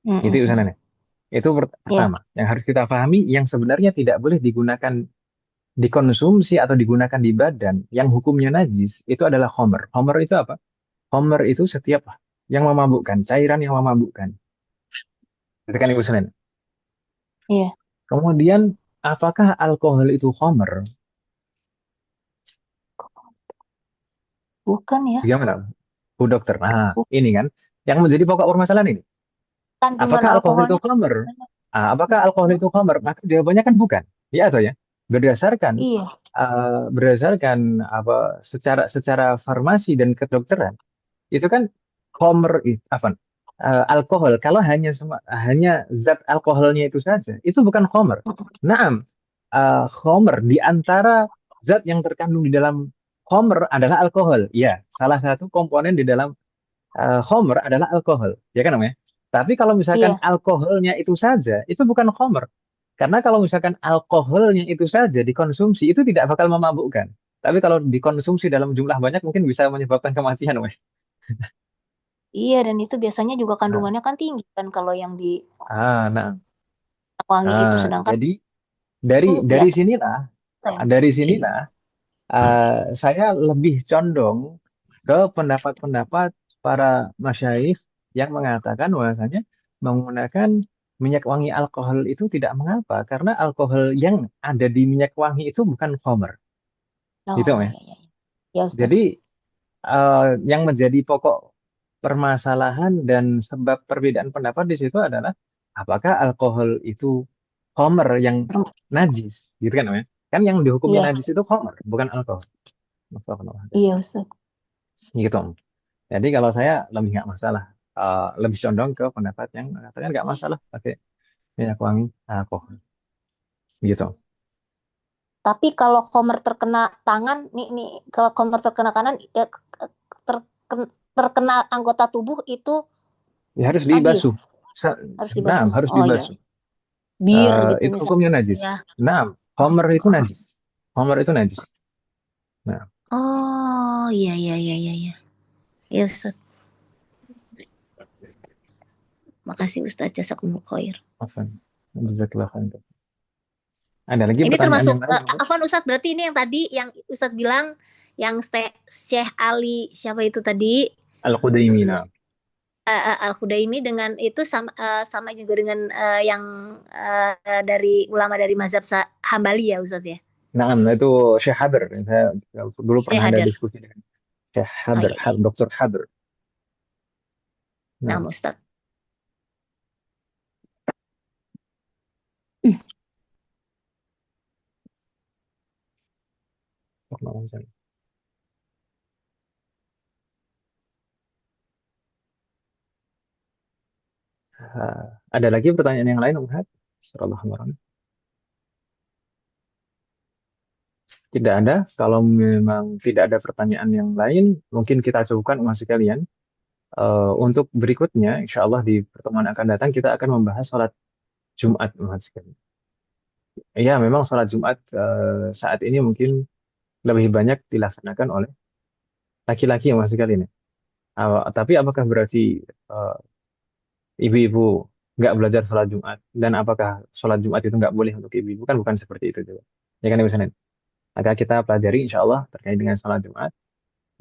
Itu Mm-mm. urusannya. Itu Ya, pertama yang harus kita pahami, yang sebenarnya tidak boleh digunakan, dikonsumsi atau digunakan di badan yang hukumnya najis itu adalah khomer. Khomer itu apa? Khomer itu setiap yang memabukkan, cairan yang memabukkan. Itu kan ibu Senen. iya. Kemudian apakah alkohol itu khomer? Bukan ya. Bagaimana, Bu Dokter? Nah, Bukan ini kan yang menjadi pokok permasalahan ini. kandungan Apakah alkohol itu alkoholnya. khamr? Apakah alkohol itu khamr? Maka jawabannya kan bukan. Ya atau ya? Berdasarkan Iya. berdasarkan apa, secara secara farmasi dan kedokteran itu kan khamr itu apa? Alkohol kalau hanya zat alkoholnya itu saja itu bukan khamr. Naam, khamr di antara zat yang terkandung di dalam khamr adalah alkohol. Ya, salah satu komponen di dalam khamr adalah alkohol, ya kan namanya. Tapi kalau misalkan Iya. alkoholnya itu saja, itu bukan khamr. Karena kalau misalkan alkoholnya itu saja dikonsumsi, itu tidak bakal memabukkan. Tapi kalau dikonsumsi dalam jumlah banyak, mungkin bisa menyebabkan kematian, Wes. Iya, dan itu biasanya juga Nah, kandungannya kan tinggi kan kalau yang di nah, minyak wangi itu, sedangkan jadi itu dari biasa sinilah, ya. dari sinilah saya lebih condong ke pendapat-pendapat para masyayikh yang mengatakan bahwasanya menggunakan minyak wangi alkohol itu tidak mengapa karena alkohol yang ada di minyak wangi itu bukan khamr, gitu Oh ya. iya iya. Ya Ustaz. Jadi yang menjadi pokok permasalahan dan sebab perbedaan pendapat di situ adalah apakah alkohol itu khamr yang najis, gitu kan ya? Kan yang dihukumnya Iya, najis itu khamr, bukan alkohol. Astagfirullah. iya Ustaz. Gitu. Jadi kalau saya lebih nggak masalah, lebih condong ke pendapat yang mengatakan nggak masalah pakai minyak wangi alkohol, gitu. Tapi kalau Homer terkena tangan, nih kalau Homer terkena kanan, ya, terkena anggota tubuh itu Ya harus najis, dibasuh. harus Nah, dibasuh. harus Oh iya, dibasuh. bir gitu Itu misalnya. hukumnya najis. Ya. Nah, Oh, homer itu oh, najis. Homer itu najis. Nah, oh iya iya iya iya iya. Ya Ustaz. Makasih Ustaz, jazakumullah khair. afwan. Jazakallah khairan. Ada lagi Ini pertanyaan termasuk yang lain? Afwan Ustaz, berarti ini yang tadi yang Ustaz bilang yang Syekh Ali siapa itu tadi, Al-Qudaimi, nah. Al-Khudaimi dengan itu sama juga dengan yang dari ulama dari mazhab Hambali ya Ustaz ya. Nah, itu Syekh Hadr. Saya dulu Syekh pernah ada Hadar. diskusi dengan Syekh Oh Hadr, iya iya. Dr. Hadr. Nah, Nah, Ustaz. ada lagi pertanyaan yang lain, Umhat? Assalamualaikum. Tidak ada. Kalau memang tidak ada pertanyaan yang lain, mungkin kita cukupkan Mas sekalian. Untuk berikutnya, insya Allah di pertemuan akan datang kita akan membahas sholat Jumat, Mas sekalian. Iya, memang sholat Jumat saat ini mungkin lebih banyak dilaksanakan oleh laki-laki, Mas sekalian. Tapi apakah berarti eh, ibu-ibu nggak belajar sholat Jumat? Dan apakah sholat Jumat itu nggak boleh untuk ibu-ibu? Kan bukan seperti itu juga. Ya kan, Ibu Senin? Maka kita pelajari insya Allah terkait dengan sholat Jumat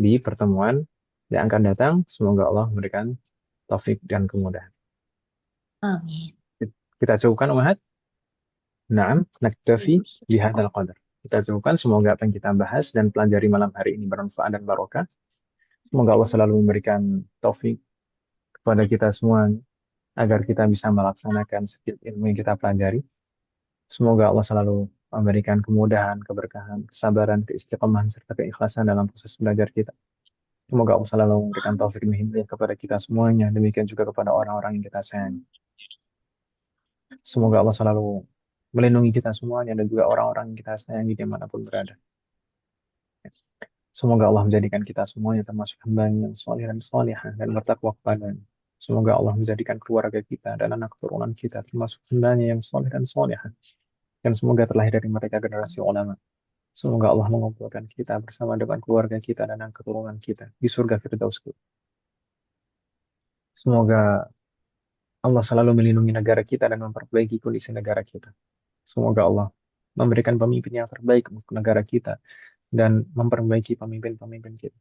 di pertemuan yang akan datang. Semoga Allah memberikan taufik dan kemudahan. Amin. Kita cukupkan Umat. Naam, naktafi bihadzal qadar. Kita cukupkan, semoga apa yang kita bahas dan pelajari malam hari ini bermanfaat dan barokah. Semoga Allah selalu memberikan taufik kepada kita semua agar kita bisa melaksanakan setiap ilmu yang kita pelajari. Semoga Allah selalu memberikan kemudahan, keberkahan, kesabaran, keistiqomahan, serta keikhlasan dalam proses belajar kita. Semoga Allah selalu memberikan taufik dan hidayah kepada kita semuanya. Demikian juga kepada orang-orang yang kita sayangi. Semoga Allah selalu melindungi kita semuanya dan juga orang-orang yang kita sayangi dimanapun berada. Semoga Allah menjadikan kita semuanya termasuk hamba yang soleh dan solehah dan bertakwa kepadanya. Semoga Allah menjadikan keluarga kita dan anak keturunan kita termasuk hambanya yang soleh dan solehah. Dan semoga terlahir dari mereka generasi ulama. Semoga Allah mengumpulkan kita bersama dengan keluarga kita dan anak keturunan kita di surga Firdaus. Semoga Allah selalu melindungi negara kita dan memperbaiki kondisi negara kita. Semoga Allah memberikan pemimpin yang terbaik untuk negara kita dan memperbaiki pemimpin-pemimpin kita.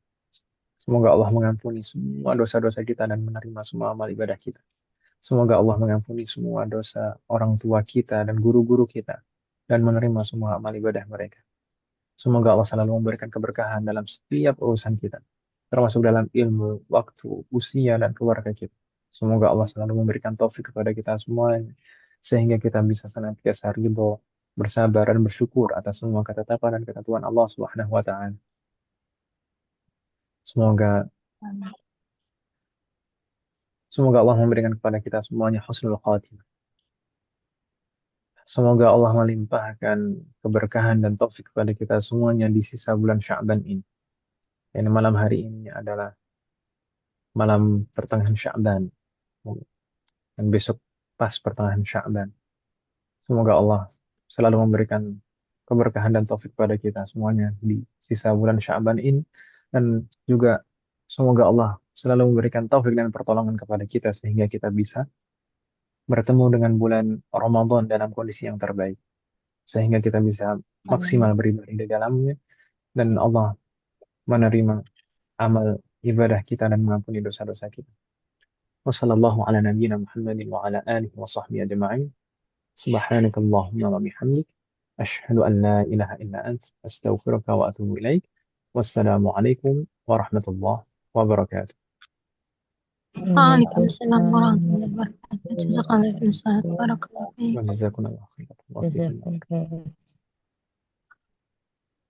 Semoga Allah mengampuni semua dosa-dosa kita dan menerima semua amal ibadah kita. Semoga Allah mengampuni semua dosa orang tua kita dan guru-guru kita dan menerima semua amal ibadah mereka. Semoga Allah selalu memberikan keberkahan dalam setiap urusan kita, termasuk dalam ilmu, waktu, usia, dan keluarga kita. Semoga Allah selalu memberikan taufik kepada kita semuanya, sehingga kita bisa senantiasa ridho, bersabar, dan bersyukur atas semua ketetapan dan ketentuan Allah Subhanahu wa Ta'ala. Semoga Allah memberikan kepada kita semuanya husnul khatimah. Semoga Allah melimpahkan keberkahan dan taufik kepada kita semuanya di sisa bulan Sya'ban ini. Dan malam hari ini adalah malam pertengahan Sya'ban. Dan besok pas pertengahan Sya'ban. Semoga Allah selalu memberikan keberkahan dan taufik kepada kita semuanya di sisa bulan Sya'ban ini. Dan juga semoga Allah selalu memberikan taufik dan pertolongan kepada kita sehingga kita bisa bertemu dengan bulan Ramadan dalam kondisi yang terbaik. Sehingga kita bisa maksimal beribadah di dalamnya dan Allah menerima amal ibadah kita dan mengampuni dosa-dosa kita. Wassallallahu ala nabiyyina Muhammadin wa ala alihi wa sahbihi ajma'in. Subhanakallahumma wa bihamdik asyhadu an la ilaha illa ant astaghfiruka wa atubu ilaik. Wassalamu alaikum warahmatullahi wabarakatuh. Waalaikumsalam warahmatullahi wabarakatuh. Jazakallahu khairan Ustaz. Barakallahu fiik. Wa jazakumullahu khairan.